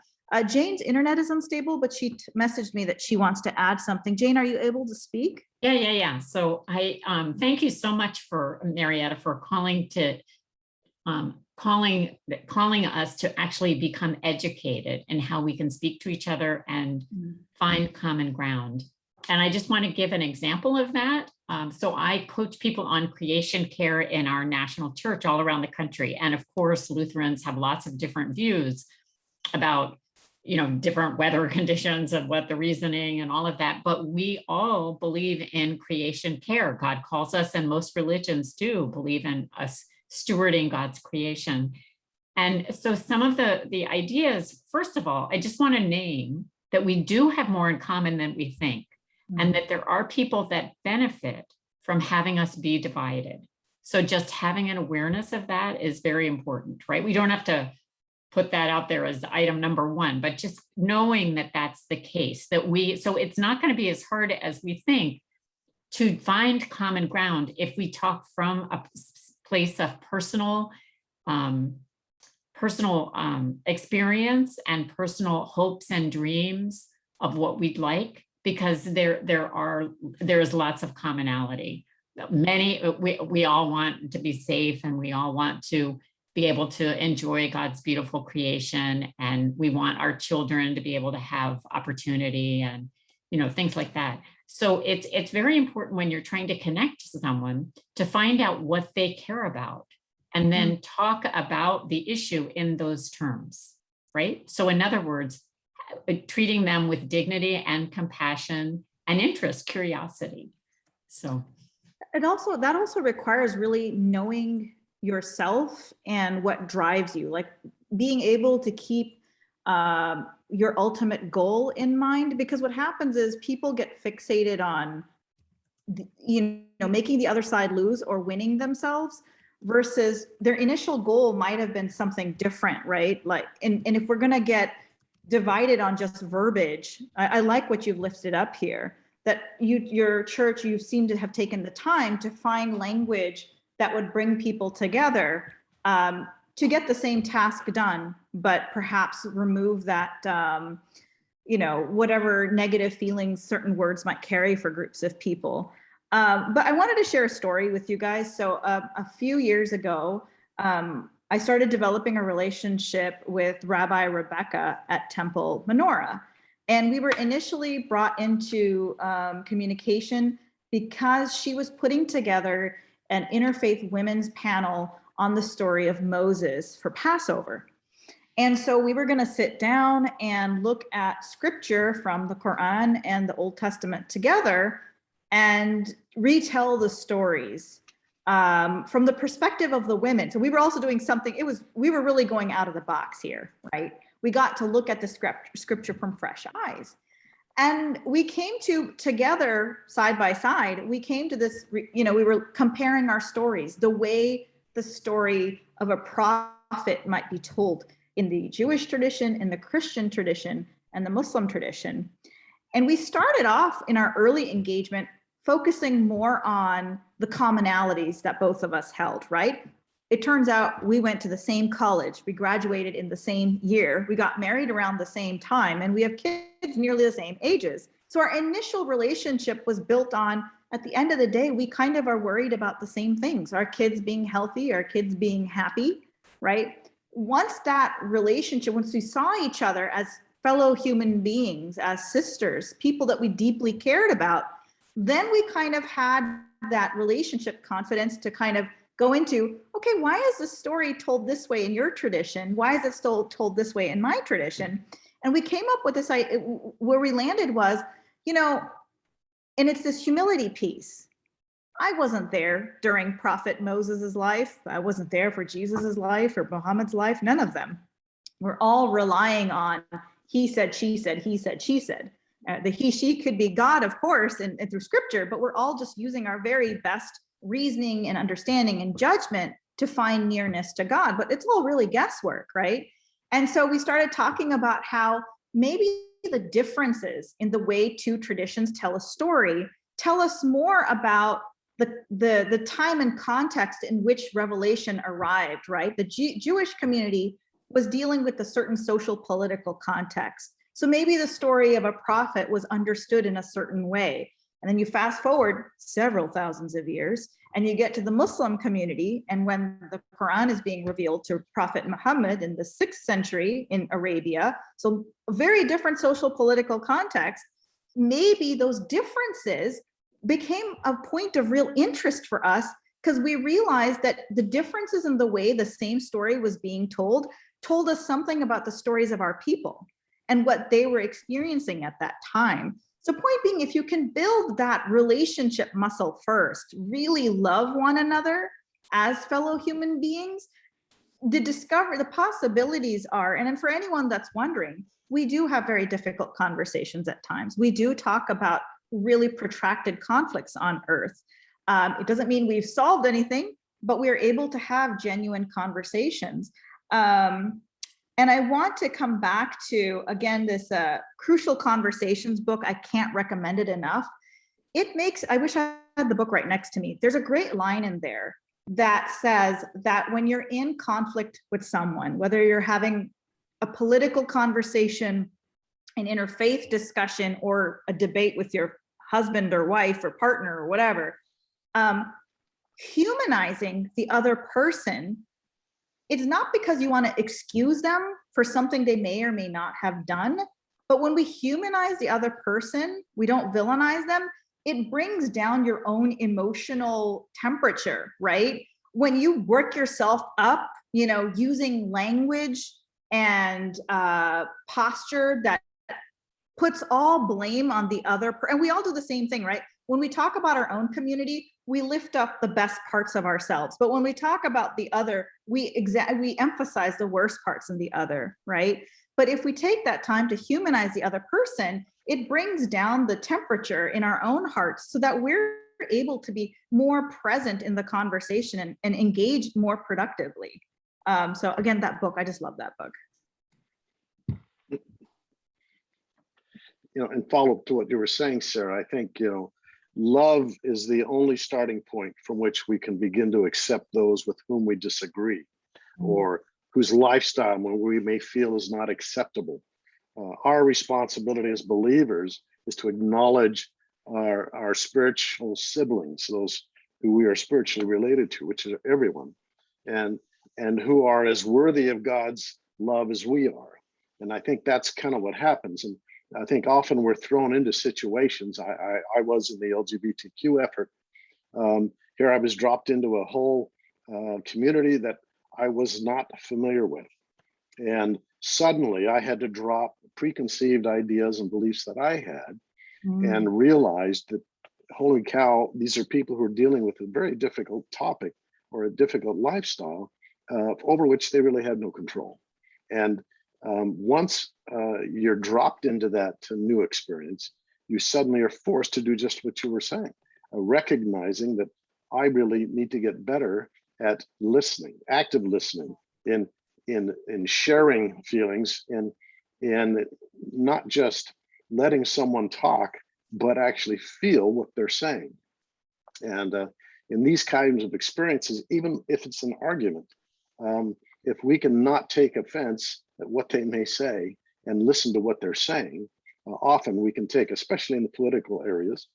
Jane's internet is unstable, but she messaged me that she wants to add something. Jane, are you able to speak? Yeah. So I thank you so much for Marietta for calling us to actually become educated in how we can speak to each other and find common ground. And I just want to give an example of that. So I coach people on creation care in our national church all around the country. And of course, Lutherans have lots of different views about, different weather conditions and what the reasoning and all of that. But we all believe in creation care. God calls us, and most religions do believe in us stewarding God's creation. And so some of the ideas, first of all, I just want to name that we do have more in common than we think. And that there are people that benefit from having us be divided. So just having an awareness of that is very important, right? We don't have to put that out there as item number one, but just knowing that that's the case, so it's not going to be as hard as we think to find common ground if we talk from a place of personal experience and personal hopes and dreams of what we'd like, because there is lots of commonality. We all want to be safe, and we all want to be able to enjoy God's beautiful creation, and we want our children to be able to have opportunity and things like that. So it's very important when you're trying to connect to someone to find out what they care about and then talk about the issue in those terms, right? So in other words, treating them with dignity and compassion and interest, curiosity. So that also requires really knowing yourself and what drives you, like being able to keep your ultimate goal in mind, because what happens is people get fixated on making the other side lose or winning themselves, versus their initial goal might have been something different, right? Like, and if we're going to get divided on just verbiage, I like what you've lifted up here, that your church, you seem to have taken the time to find language that would bring people together to get the same task done, but perhaps remove that, whatever negative feelings certain words might carry for groups of people. But I wanted to share a story with you guys. So a few years ago, I started developing a relationship with Rabbi Rebecca at Temple Menorah. And we were initially brought into communication because she was putting together an interfaith women's panel on the story of Moses for Passover. And so we were going to sit down and look at scripture from the Quran and the Old Testament together and retell the stories from the perspective of the women. So we were also doing something, we were really going out of the box here, right? We got to look at the scripture from fresh eyes. And we came together side by side, we came to this, we were comparing our stories, the way the story of a prophet might be told in the Jewish tradition, in the Christian tradition, and the Muslim tradition. And we started off in our early engagement focusing more on the commonalities that both of us held, right? It turns out we went to the same college, we graduated in the same year, we got married around the same time, and we have kids nearly the same ages. So our initial relationship was built on, at the end of the day, we kind of are worried about the same things, our kids being healthy, our kids being happy, right? Once that relationship, once we saw each other as fellow human beings, as sisters, people that we deeply cared about, then we kind of had that relationship confidence to kind of go into, okay, why is the story told this way in your tradition? Why is it still told this way in my tradition? And we came up with this, where we landed was, and it's this humility piece. I wasn't there during Prophet Moses's life. I wasn't there for Jesus's life or Muhammad's life. None of them. We're all relying on he said, she said, he said, she said. The he, she could be God, of course, and through scripture, but we're all just using our very best reasoning and understanding and judgment to find nearness to God. But it's all really guesswork, right? And so we started talking about how maybe the differences in the way two traditions tell a story tell us more about the time and context in which revelation arrived, right? The Jewish community was dealing with a certain social political context. So maybe the story of a prophet was understood in a certain way. And then you fast forward several thousands of years and you get to the Muslim community. And when the Quran is being revealed to Prophet Muhammad in the 6th century in Arabia, so a very different social political context, maybe those differences became a point of real interest for us because we realized that the differences in the way the same story was being told us something about the stories of our people and what they were experiencing at that time. So point being, if you can build that relationship muscle first, really love one another as fellow human beings, the possibilities are, and then for anyone that's wondering, we do have very difficult conversations at times. We do talk about really protracted conflicts on Earth. It doesn't mean we've solved anything, but we're able to have genuine conversations. And I want to come back to, again, this Crucial Conversations book. I can't recommend it enough. I wish I had the book right next to me. There's a great line in there that says that when you're in conflict with someone, whether you're having a political conversation, an interfaith discussion, or a debate with your husband or wife or partner or whatever, humanizing the other person, it's not because you want to excuse them for something they may or may not have done, but when we humanize the other person, we don't villainize them, it brings down your own emotional temperature, right? When you work yourself up, using language and posture that puts all blame on the other, and we all do the same thing, right? When we talk about our own community, we lift up the best parts of ourselves. But when we talk about the other, we emphasize the worst parts in the other, right? But if we take that time to humanize the other person, it brings down the temperature in our own hearts so that we're able to be more present in the conversation and engage more productively. So again, that book, I just love that book. And follow up to what you were saying, Sarah, I think, love is the only starting point from which we can begin to accept those with whom we disagree or whose lifestyle we may feel is not acceptable. Our responsibility as believers is to acknowledge our spiritual siblings, those who we are spiritually related to, which is everyone, and who are as worthy of God's love as we are. And I think that's kind of what happens. And I think often we're thrown into situations. I was in the LGBTQ effort. Here I was dropped into a whole community that I was not familiar with. And suddenly I had to drop preconceived ideas and beliefs that I had and realized that, holy cow, these are people who are dealing with a very difficult topic or a difficult lifestyle over which they really had no control. And once you're dropped into that new experience, you suddenly are forced to do just what you were saying, recognizing that I really need to get better at listening, active listening, in sharing feelings, and not just letting someone talk, but actually feel what they're saying. And in these kinds of experiences, even if it's an argument, if we can not take offense at what they may say and listen to what they're saying, often we can take, especially in the political areas,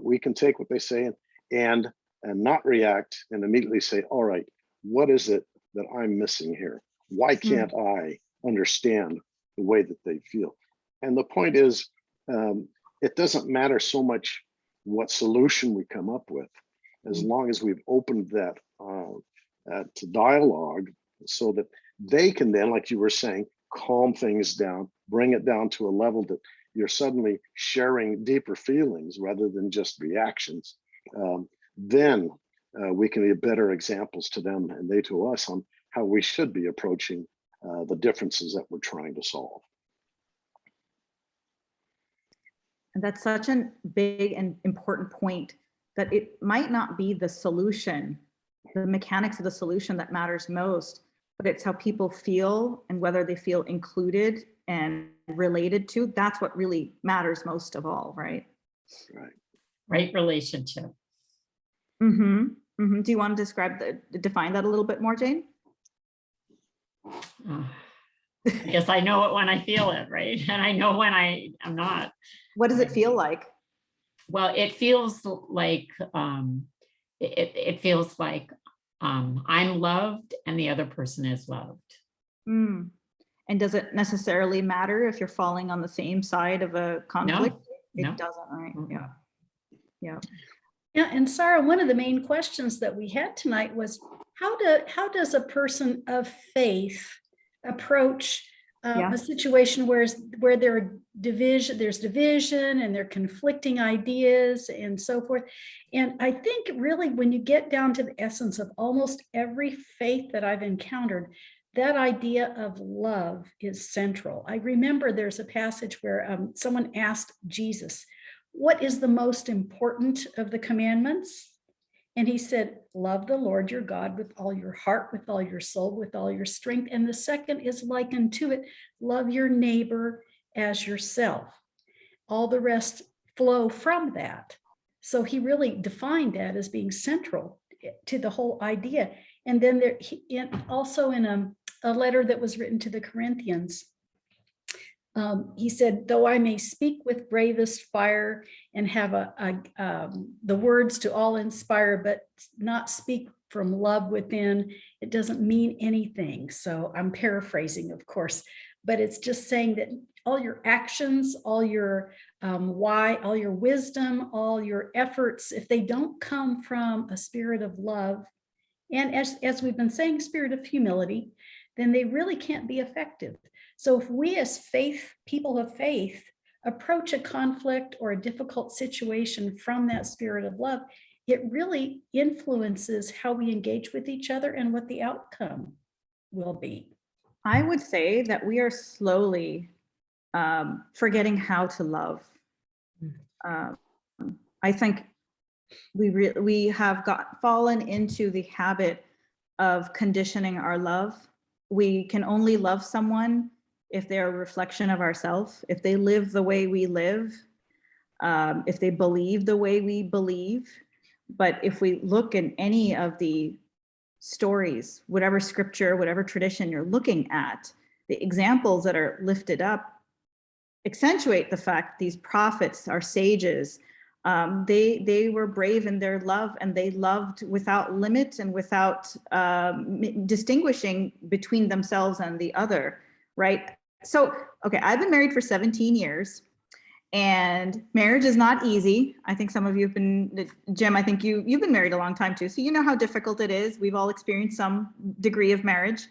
we can take what they say and not react and immediately say, all right, what is it that I'm missing here? Why can't I understand the way that they feel? And the point is, it doesn't matter so much what solution we come up with, as long as we've opened that to dialogue, so that they can then, like you were saying, calm things down, bring it down to a level that you're suddenly sharing deeper feelings rather than just reactions. then we can be better examples to them and they to us on how we should be approaching the differences that we're trying to solve. And that's such a big and important point, that it might not be the solution, the mechanics of the solution that matters most, but it's how people feel and whether they feel included and related to. That's what really matters most of all, right? Right. Right relationship. Mm-hmm. Mm-hmm. Do you want to define that a little bit more, Jane? I guess I know it when I feel it, right? And I know when I am not. What does it feel like? Well, it feels like it feels like I'm loved and the other person is loved. Mm. And does it necessarily matter if you're falling on the same side of a conflict? No. It doesn't, right? Yeah. Yeah. Yeah, and Sarah, one of the main questions that we had tonight was how does a person of faith approach a situation where there's division and there are conflicting ideas and so forth. And I think really when you get down to the essence of almost every faith that I've encountered, that idea of love is central. I remember there's a passage where someone asked Jesus, what is the most important of the commandments? And he said, love the Lord your God with all your heart, with all your soul, with all your strength. And the second is like unto it, love your neighbor as yourself. All the rest flow from that. So he really defined that as being central to the whole idea. And then also in a letter that was written to the Corinthians, he said, though I may speak with bravest fire and have the words to all inspire, but not speak from love within, it doesn't mean anything. So I'm paraphrasing, of course, but it's just saying that all your actions, all your all your wisdom, all your efforts, if they don't come from a spirit of love, and as we've been saying, spirit of humility, then they really can't be effective. So if we as people of faith, approach a conflict or a difficult situation from that spirit of love, it really influences how we engage with each other and what the outcome will be. I would say that we are slowly forgetting how to love. I think we have fallen into the habit of conditioning our love. We can only love someone if they're a reflection of ourselves, if they live the way we live, if they believe the way we believe. But if we look in any of the stories, whatever scripture, whatever tradition you're looking at, the examples that are lifted up accentuate the fact these prophets are sages. They were brave in their love, and they loved without limit and without distinguishing between themselves and the other, right? So, okay, I've been married for 17 years, and marriage is not easy. I think some of you have been, Jim, I think you've been married a long time too, so you know how difficult it is. We've all experienced some degree of marriage.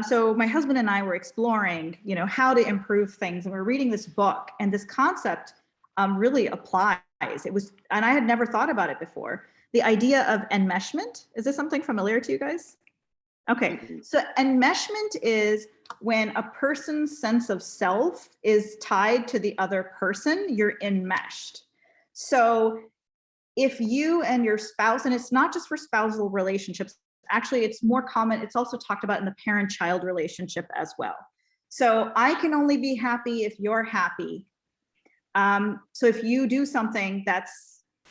So my husband and I were exploring, how to improve things, and we're reading this book, and this concept really applies. And I had never thought about it before. The idea of enmeshment. Is this something familiar to you guys? Okay, so enmeshment is when a person's sense of self is tied to the other person, you're enmeshed. So if you and your spouse, and it's not just for spousal relationships, actually it's more common, it's also talked about in the parent-child relationship as well. So I can only be happy if you're happy. So if you do something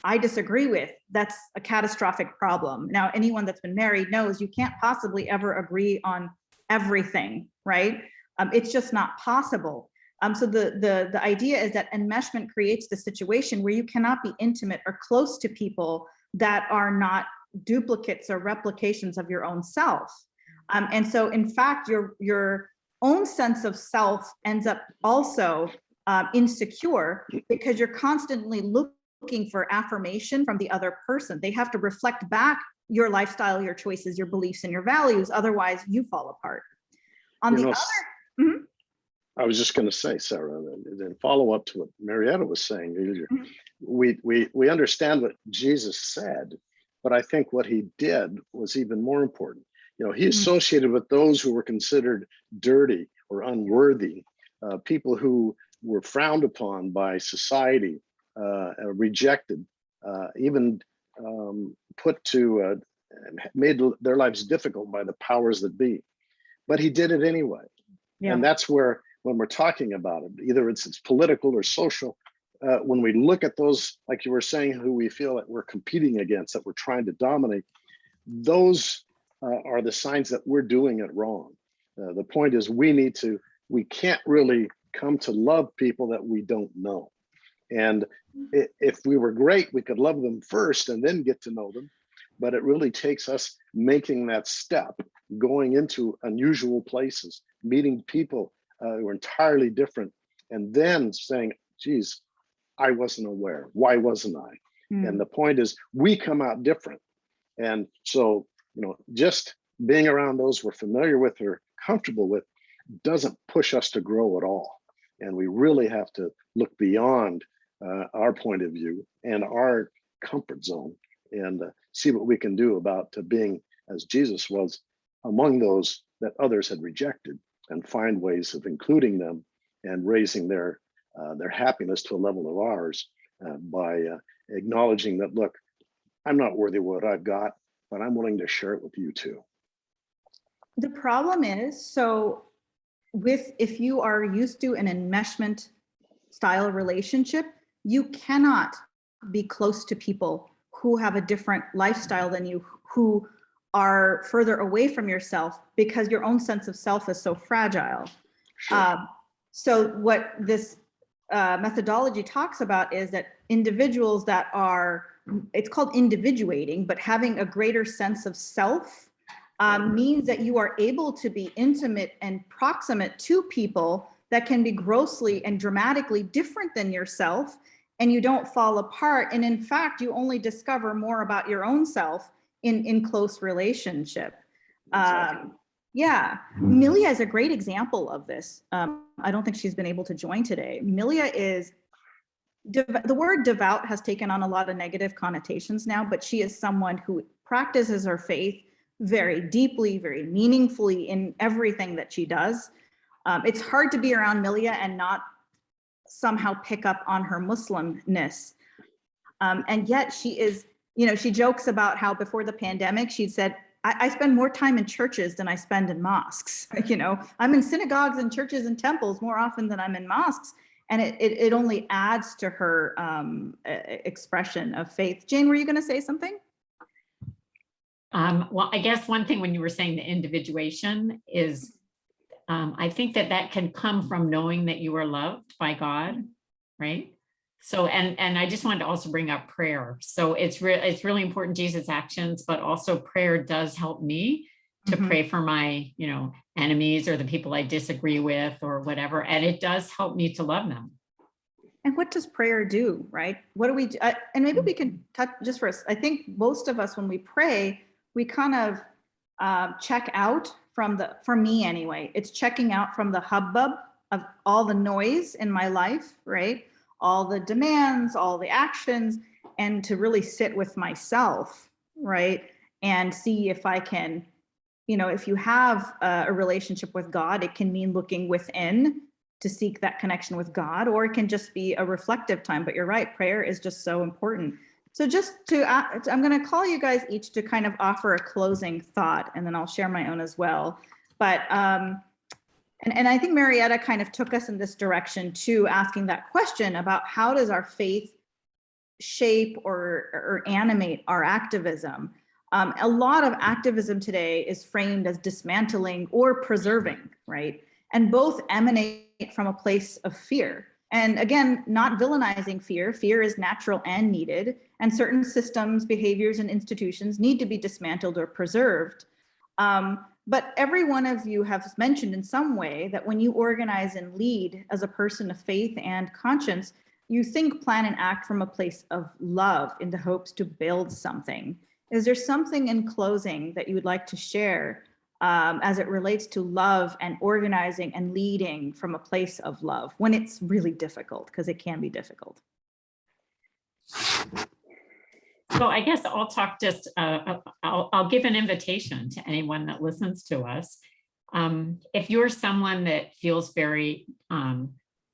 I disagree with, that's a catastrophic problem. Now, anyone that's been married knows you can't possibly ever agree on everything, right? It's just not possible. So the idea is that enmeshment creates the situation where you cannot be intimate or close to people that are not duplicates or replications of your own self. And so in fact, your own sense of self ends up also insecure, because you're constantly looking for affirmation from the other person. They have to reflect back your lifestyle, your choices, your beliefs, and your values. Otherwise, you fall apart. On the other, I was just going to say, Sarah, then follow up to what Marietta was saying earlier. We understand what Jesus said, But I think what he did was even more important. You know, he associated with those who were considered dirty or unworthy, people who were frowned upon by society, rejected, even put to, made their lives difficult by the powers that be. But he did it anyway. Yeah. And that's where, when we're talking about it, either it's political or social, when we look at those, like you were saying, who we feel that we're competing against, that we're trying to dominate, those are the signs that we're doing it wrong. The point is we can't really come to love people that we don't know. And if we were great, we could love them first and then get to know them. But it really takes us making that step, going into unusual places, meeting people who are entirely different, and then saying, geez, I wasn't aware. Why wasn't I? And the point is, we come out different. And so, you know, just being around those we're familiar with or comfortable with doesn't push us to grow at all. And we really have to look beyond our point of view and our comfort zone and see what we can do about being, as Jesus was, among those that others had rejected, and find ways of including them and raising their happiness to a level of ours by acknowledging that, look, I'm not worthy of what I've got, but I'm willing to share it with you too. The problem is, so if you are used to an enmeshment style relationship, you cannot be close to people who have a different lifestyle than you, who are further away from yourself, because your own sense of self is so fragile. Sure. So what this methodology talks about is that individuals that are, it's called individuating, but having a greater sense of self means that you are able to be intimate and proximate to people that can be grossly and dramatically different than yourself, and you don't fall apart. And in fact, you only discover more about your own self in close relationship. Exactly. Yeah, Milia is a great example of this. I don't think she's been able to join today. Milia is, the word devout has taken on a lot of negative connotations now, but she is someone who practices her faith very deeply, very meaningfully in everything that she does. It's hard to be around Milia and not somehow pick up on her Muslimness. And yet she is, you know, she jokes about how before the pandemic, she said, I spend more time in churches than I spend in mosques. You know, I'm in synagogues and churches and temples more often than I'm in mosques. And it only adds to her expression of faith. Jane, were you going to say something? Well, I guess one thing when you were saying the individuation is, I think that can come from knowing that you are loved by God, right? So, and I just wanted to also bring up prayer. So it's really important, Jesus' actions, but also prayer does help me to pray for my, you know, enemies or the people I disagree with or whatever. And it does help me to love them. And what does prayer do, right? What do we do? And maybe we can touch just first. I think most of us, when we pray, we kind of check out from for me anyway, it's checking out from the hubbub of all the noise in my life, right? All the demands, all the actions, and to really sit with myself, right? And see if I can, you know, if you have a relationship with God, it can mean looking within to seek that connection with God, or it can just be a reflective time. But you're right, prayer is just so important. So just I'm going to call you guys each to kind of offer a closing thought, and then I'll share my own as well. But and I think Marietta kind of took us in this direction too, asking that question about how does our faith shape or animate our activism. A lot of activism today is framed as dismantling or preserving, right? And both emanate from a place of fear. And again, not villainizing fear. Fear is natural and needed, and certain systems, behaviors, and institutions need to be dismantled or preserved. But every one of you has mentioned in some way that when you organize and lead as a person of faith and conscience, you think, plan, and act from a place of love in the hopes to build something. Is there something in closing that you would like to share as it relates to love and organizing and leading from a place of love when it's really difficult, because it can be difficult? So I guess I'll talk just, I'll give an invitation to anyone that listens to us. If you're someone that feels very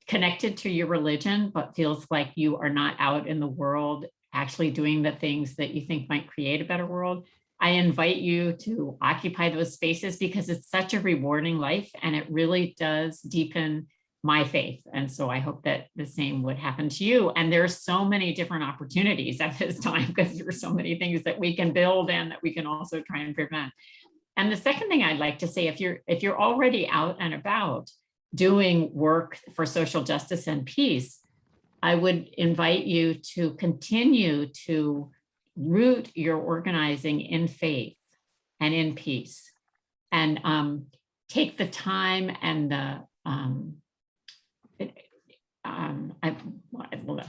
connected to your religion, but feels like you are not out in the world actually doing the things that you think might create a better world, I invite you to occupy those spaces because it's such a rewarding life and it really does deepen my faith. And so I hope that the same would happen to you. And there's so many different opportunities at this time because there's so many things that we can build and that we can also try and prevent. And the second thing I'd like to say, if you're already out and about doing work for social justice and peace, I would invite you to continue to root your organizing in faith and in peace, and take the time and the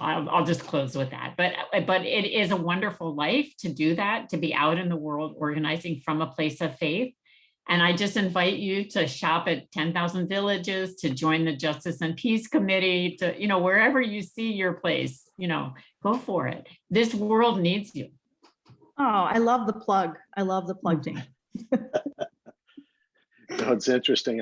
I'll just close with that. But it is a wonderful life to do that, to be out in the world organizing from a place of faith. And I just invite you to shop at 10,000 Villages, to join the Justice and Peace Committee, to, wherever you see your place, go for it. This world needs you. Oh, I love the plug. I love the plug, Jane. It's interesting.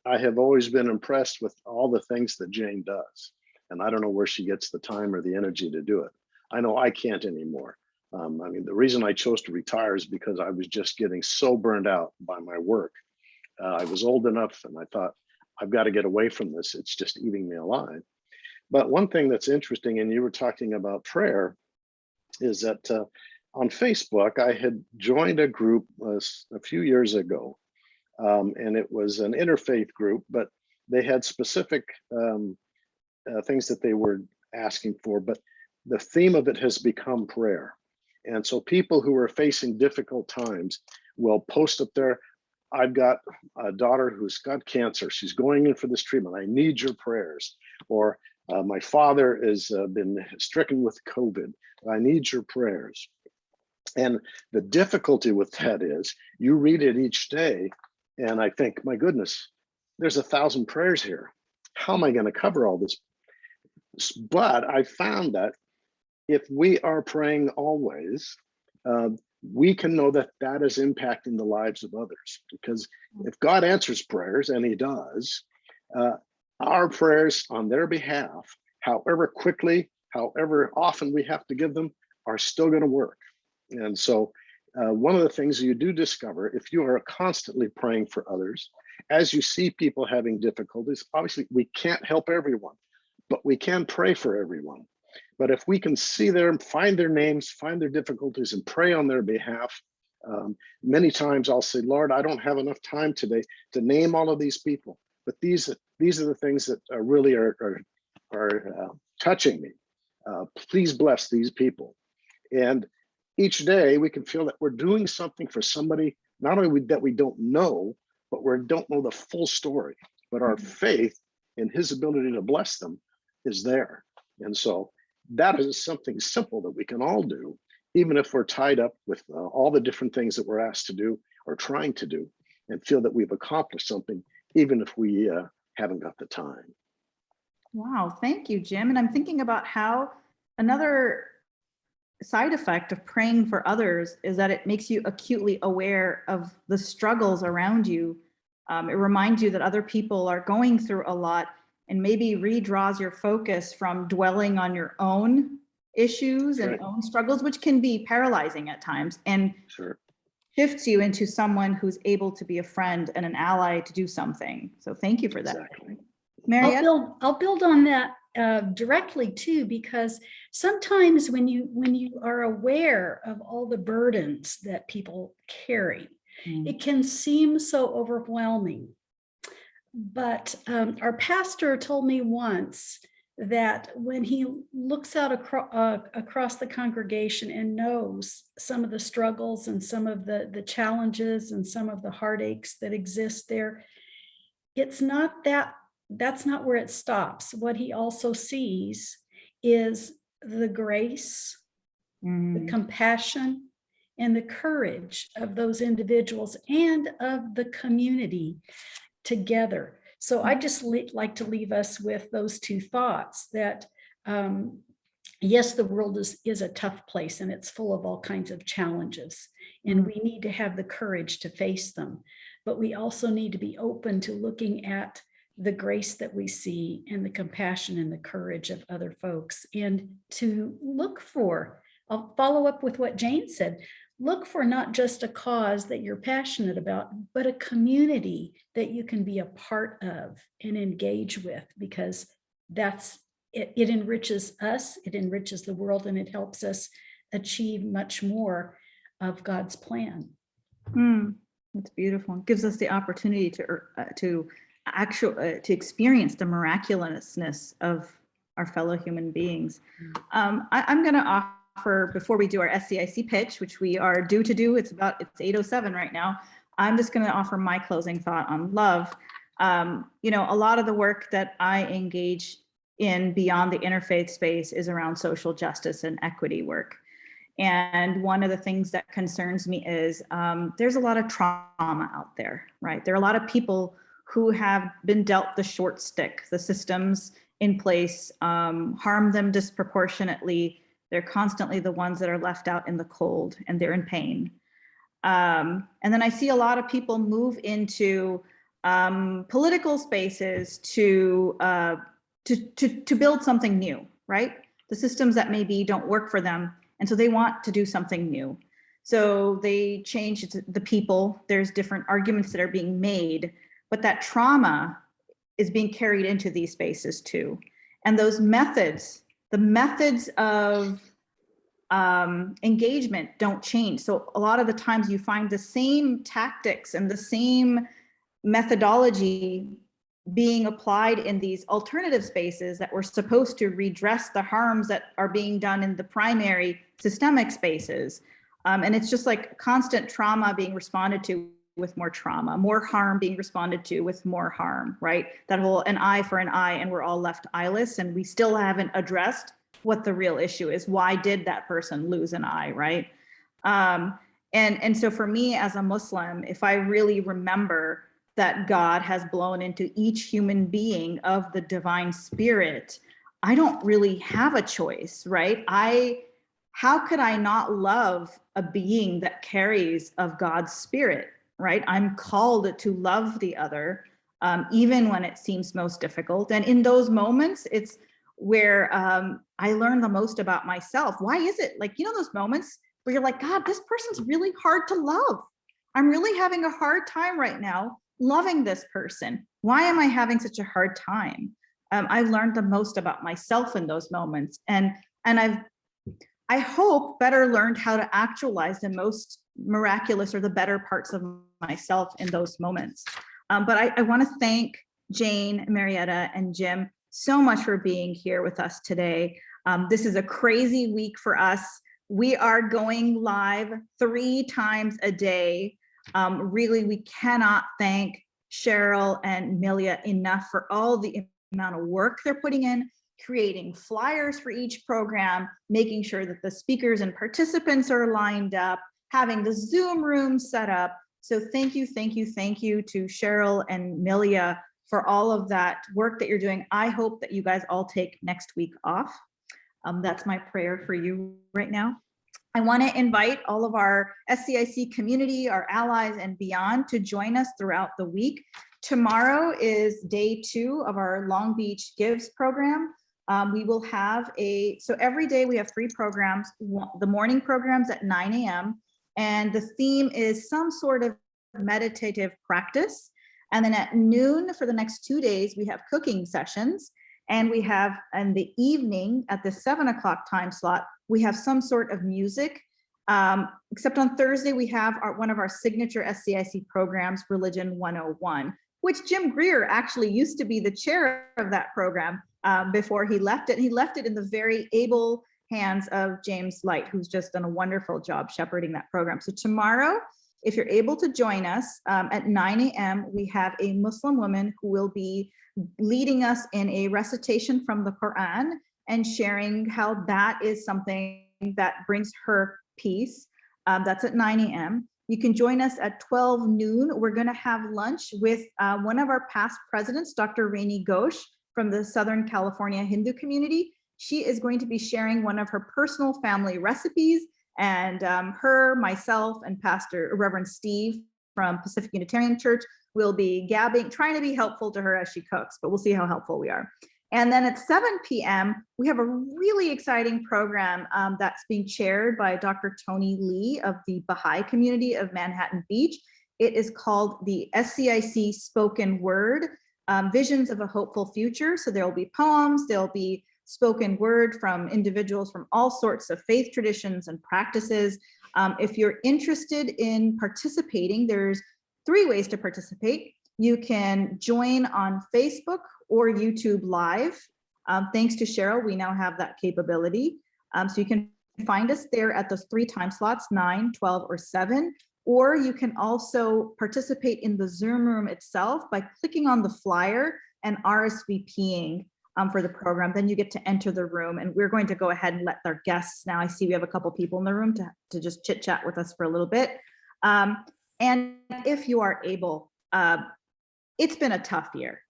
I have always been impressed with all the things that Jane does. And I don't know where she gets the time or the energy to do it. I know I can't anymore. The reason I chose to retire is because I was just getting so burned out by my work. I was old enough and I thought, I've got to get away from this. It's just eating me alive. But one thing that's interesting, and you were talking about prayer, is that on Facebook, I had joined a group a few years ago. And it was an interfaith group, but they had specific things that they were asking for, but the theme of it has become prayer. And so people who are facing difficult times will post up there, I've got a daughter who's got cancer. She's going in for this treatment. I need your prayers. Or my father has been stricken with COVID. I need your prayers. And the difficulty with that is you read it each day and I think, my goodness, there's 1,000 prayers here. How am I going to cover all this? But I found that if we are praying always, we can know that that is impacting the lives of others. Because if God answers prayers, and he does, our prayers on their behalf, however quickly, however often we have to give them, are still going to work. And so one of the things you do discover, if you are constantly praying for others, as you see people having difficulties, obviously we can't help everyone, but we can pray for everyone. But if we can see them, find their names, find their difficulties, and pray on their behalf, many times I'll say, Lord, I don't have enough time today to name all of these people, but these are the things that really are touching me. Please bless these people. And each day we can feel that we're doing something for somebody, not only that we don't know, but we don't know the full story, but our faith in his ability to bless them is there. And so that is something simple that we can all do, even if we're tied up with all the different things that we're asked to do or trying to do, and feel that we've accomplished something, even if we haven't got the time. Wow, thank you, Jim. And I'm thinking about how another side effect of praying for others is that it makes you acutely aware of the struggles around you. It reminds you that other people are going through a lot, and maybe redraws your focus from dwelling on your own issues and own struggles, which can be paralyzing at times, and shifts you into someone who's able to be a friend and an ally to do something. So thank you for that. Exactly. Mariette? I'll build on that directly too, because sometimes when you are aware of all the burdens that people carry, it can seem so overwhelming. But our pastor told me once that when he looks out across the congregation and knows some of the struggles and some of the challenges and some of the heartaches that exist there, that's not where it stops. What he also sees is the grace, the compassion, and the courage of those individuals and of the community together. So I just like to leave us with those two thoughts, that yes, the world is a tough place and it's full of all kinds of challenges, and we need to have the courage to face them. But we also need to be open to looking at the grace that we see and the compassion and the courage of other folks, and to look for, I'll follow up with what Jane said, look for not just a cause that you're passionate about, but a community that you can be a part of and engage with, because it enriches us, it enriches the world, and it helps us achieve much more of God's plan. That's beautiful. It gives us the opportunity to experience the miraculousness of our fellow human beings. I'm going to offer, before we do our SCIC pitch, which we are due to do, it's 8:07 right now. I'm just going to offer my closing thought on love. You know, a lot of the work that I engage in beyond the interfaith space is around social justice and equity work. And one of the things that concerns me is there's a lot of trauma out there, right? There are a lot of people who have been dealt the short stick. The systems in place harm them disproportionately. They're constantly the ones that are left out in the cold, and they're in pain. And then I see a lot of people move into political spaces to build something new, right? The systems that maybe don't work for them, and so they want to do something new. So they change the people. There's different arguments that are being made, but that trauma is being carried into these spaces too. And those methods, the methods of engagement don't change. So a lot of the times you find the same tactics and the same methodology being applied in these alternative spaces that were supposed to redress the harms that are being done in the primary systemic spaces. And it's just like constant trauma being responded to with more trauma, more harm being responded to with more harm, right? That whole an eye for an eye, and we're all left eyeless, and we still haven't addressed what the real issue is. Why did that person lose an eye, right? And so for me as a Muslim, if I really remember that God has blown into each human being of the divine spirit, I don't really have a choice, right? How could I not love a being that carries of God's spirit, right? I'm called to love the other, even when it seems most difficult. And in those moments, it's where I learn the most about myself. Why is it? Like, you know, those moments where you're like, God, this person's really hard to love. I'm really having a hard time right now loving this person. Why am I having such a hard time? I learned the most about myself in those moments. And I hope better learned how to actualize the most miraculous or the better parts of myself in those moments. But I want to thank Jane, Marietta, and Jim so much for being here with us today. This is a crazy week for us. We are going live 3 times a day. Really, we cannot thank Cheryl and Milia enough for all the amount of work they're putting in, creating flyers for each program, making sure that the speakers and participants are lined up, having the Zoom room set up. So thank you to Cheryl and Milia for all of that work that you're doing. I hope that you guys all take next week off. That's my prayer for you right now. I want to invite all of our SCIC community, our allies and beyond to join us throughout the week. Tomorrow is day 2 of our Long Beach Gives program. We will have so every day we have 3 programs. The morning programs at 9 a.m. and the theme is some sort of meditative practice. And then at noon for the next 2 days, we have cooking sessions. And we have in the evening at the 7 o'clock time slot, we have some sort of music. Except on Thursday, we have one of our signature SCIC programs, Religion 101, which Jim Greer actually used to be the chair of that program before he left it. He left it in the very able hands of James Light, who's just done a wonderful job shepherding that program. So tomorrow, if you're able to join us at 9 a.m., we have a Muslim woman who will be leading us in a recitation from the Quran and sharing how that is something that brings her peace. That's at 9 a.m. You can join us at 12 noon. We're going to have lunch with one of our past presidents, Dr. Rainey Ghosh from the Southern California Hindu community. She is going to be sharing one of her personal family recipes, and myself, and Pastor Reverend Steve from Pacific Unitarian Church will be gabbing, trying to be helpful to her as she cooks, but we'll see how helpful we are. And then at 7 p.m., we have a really exciting program that's being chaired by Dr. Tony Lee of the Baha'i community of Manhattan Beach. It is called the SCIC Spoken Word, Visions of a Hopeful Future. So there'll be poems, there'll be spoken word from individuals from all sorts of faith traditions and practices. If you're interested in participating, there's 3 ways to participate. You can join on Facebook or YouTube Live. Thanks to Cheryl, we now have that capability. So you can find us there at those 3 time slots, 9, 12, or 7. Or you can also participate in the Zoom room itself by clicking on the flyer and RSVPing for the program. Then you get to enter the room, and we're going to go ahead and let our guests now. I see we have a couple people in the room to just chit chat with us for a little bit. And if you are able, it's been a tough year.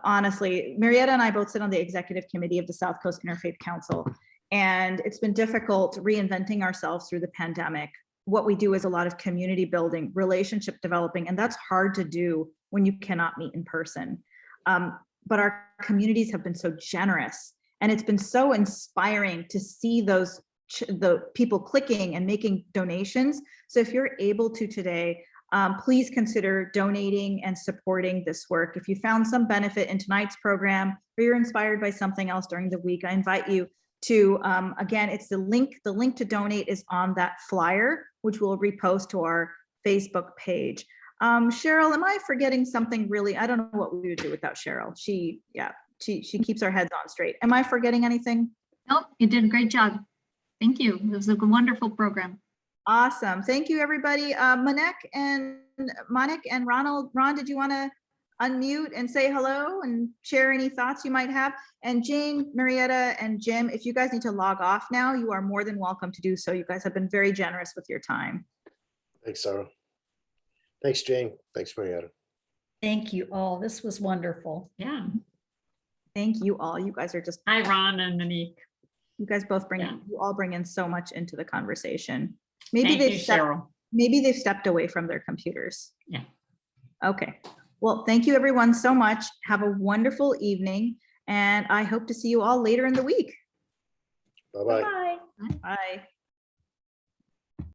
Honestly, Marietta and I both sit on the executive committee of the South Coast Interfaith Council, and it's been difficult reinventing ourselves through the pandemic. What we do is a lot of community building, relationship developing, and that's hard to do when you cannot meet in person. But our communities have been so generous, and it's been so inspiring to see the people clicking and making donations. So if you're able to today, please consider donating and supporting this work. If you found some benefit in tonight's program, or you're inspired by something else during the week, I invite you to, again, it's the link to donate is on that flyer, which we'll repost to our Facebook page. Cheryl, am I forgetting something really? I don't know what we would do without Cheryl. She keeps our heads on straight. Am I forgetting anything? Nope, you did a great job. Thank you. It was a wonderful program. Awesome. Thank you, everybody. Monik and Ronald. Ron, did you want to unmute and say hello and share any thoughts you might have? And Jane, Marietta, and Jim, if you guys need to log off now, you are more than welcome to do so. You guys have been very generous with your time. Thanks, Sarah. Thanks, Jane. Thanks, Marietta. Thank you all. This was wonderful. Yeah. Thank you all. You guys are just, Hi, Ron and Monique. you guys both Yeah. you all bring in so much into the conversation. Thank you, Cheryl. Maybe they've stepped away from their computers. Yeah. Okay. Well, thank you everyone so much. Have a wonderful evening, and I hope to see you all later in the week. Bye-bye. Bye. Bye.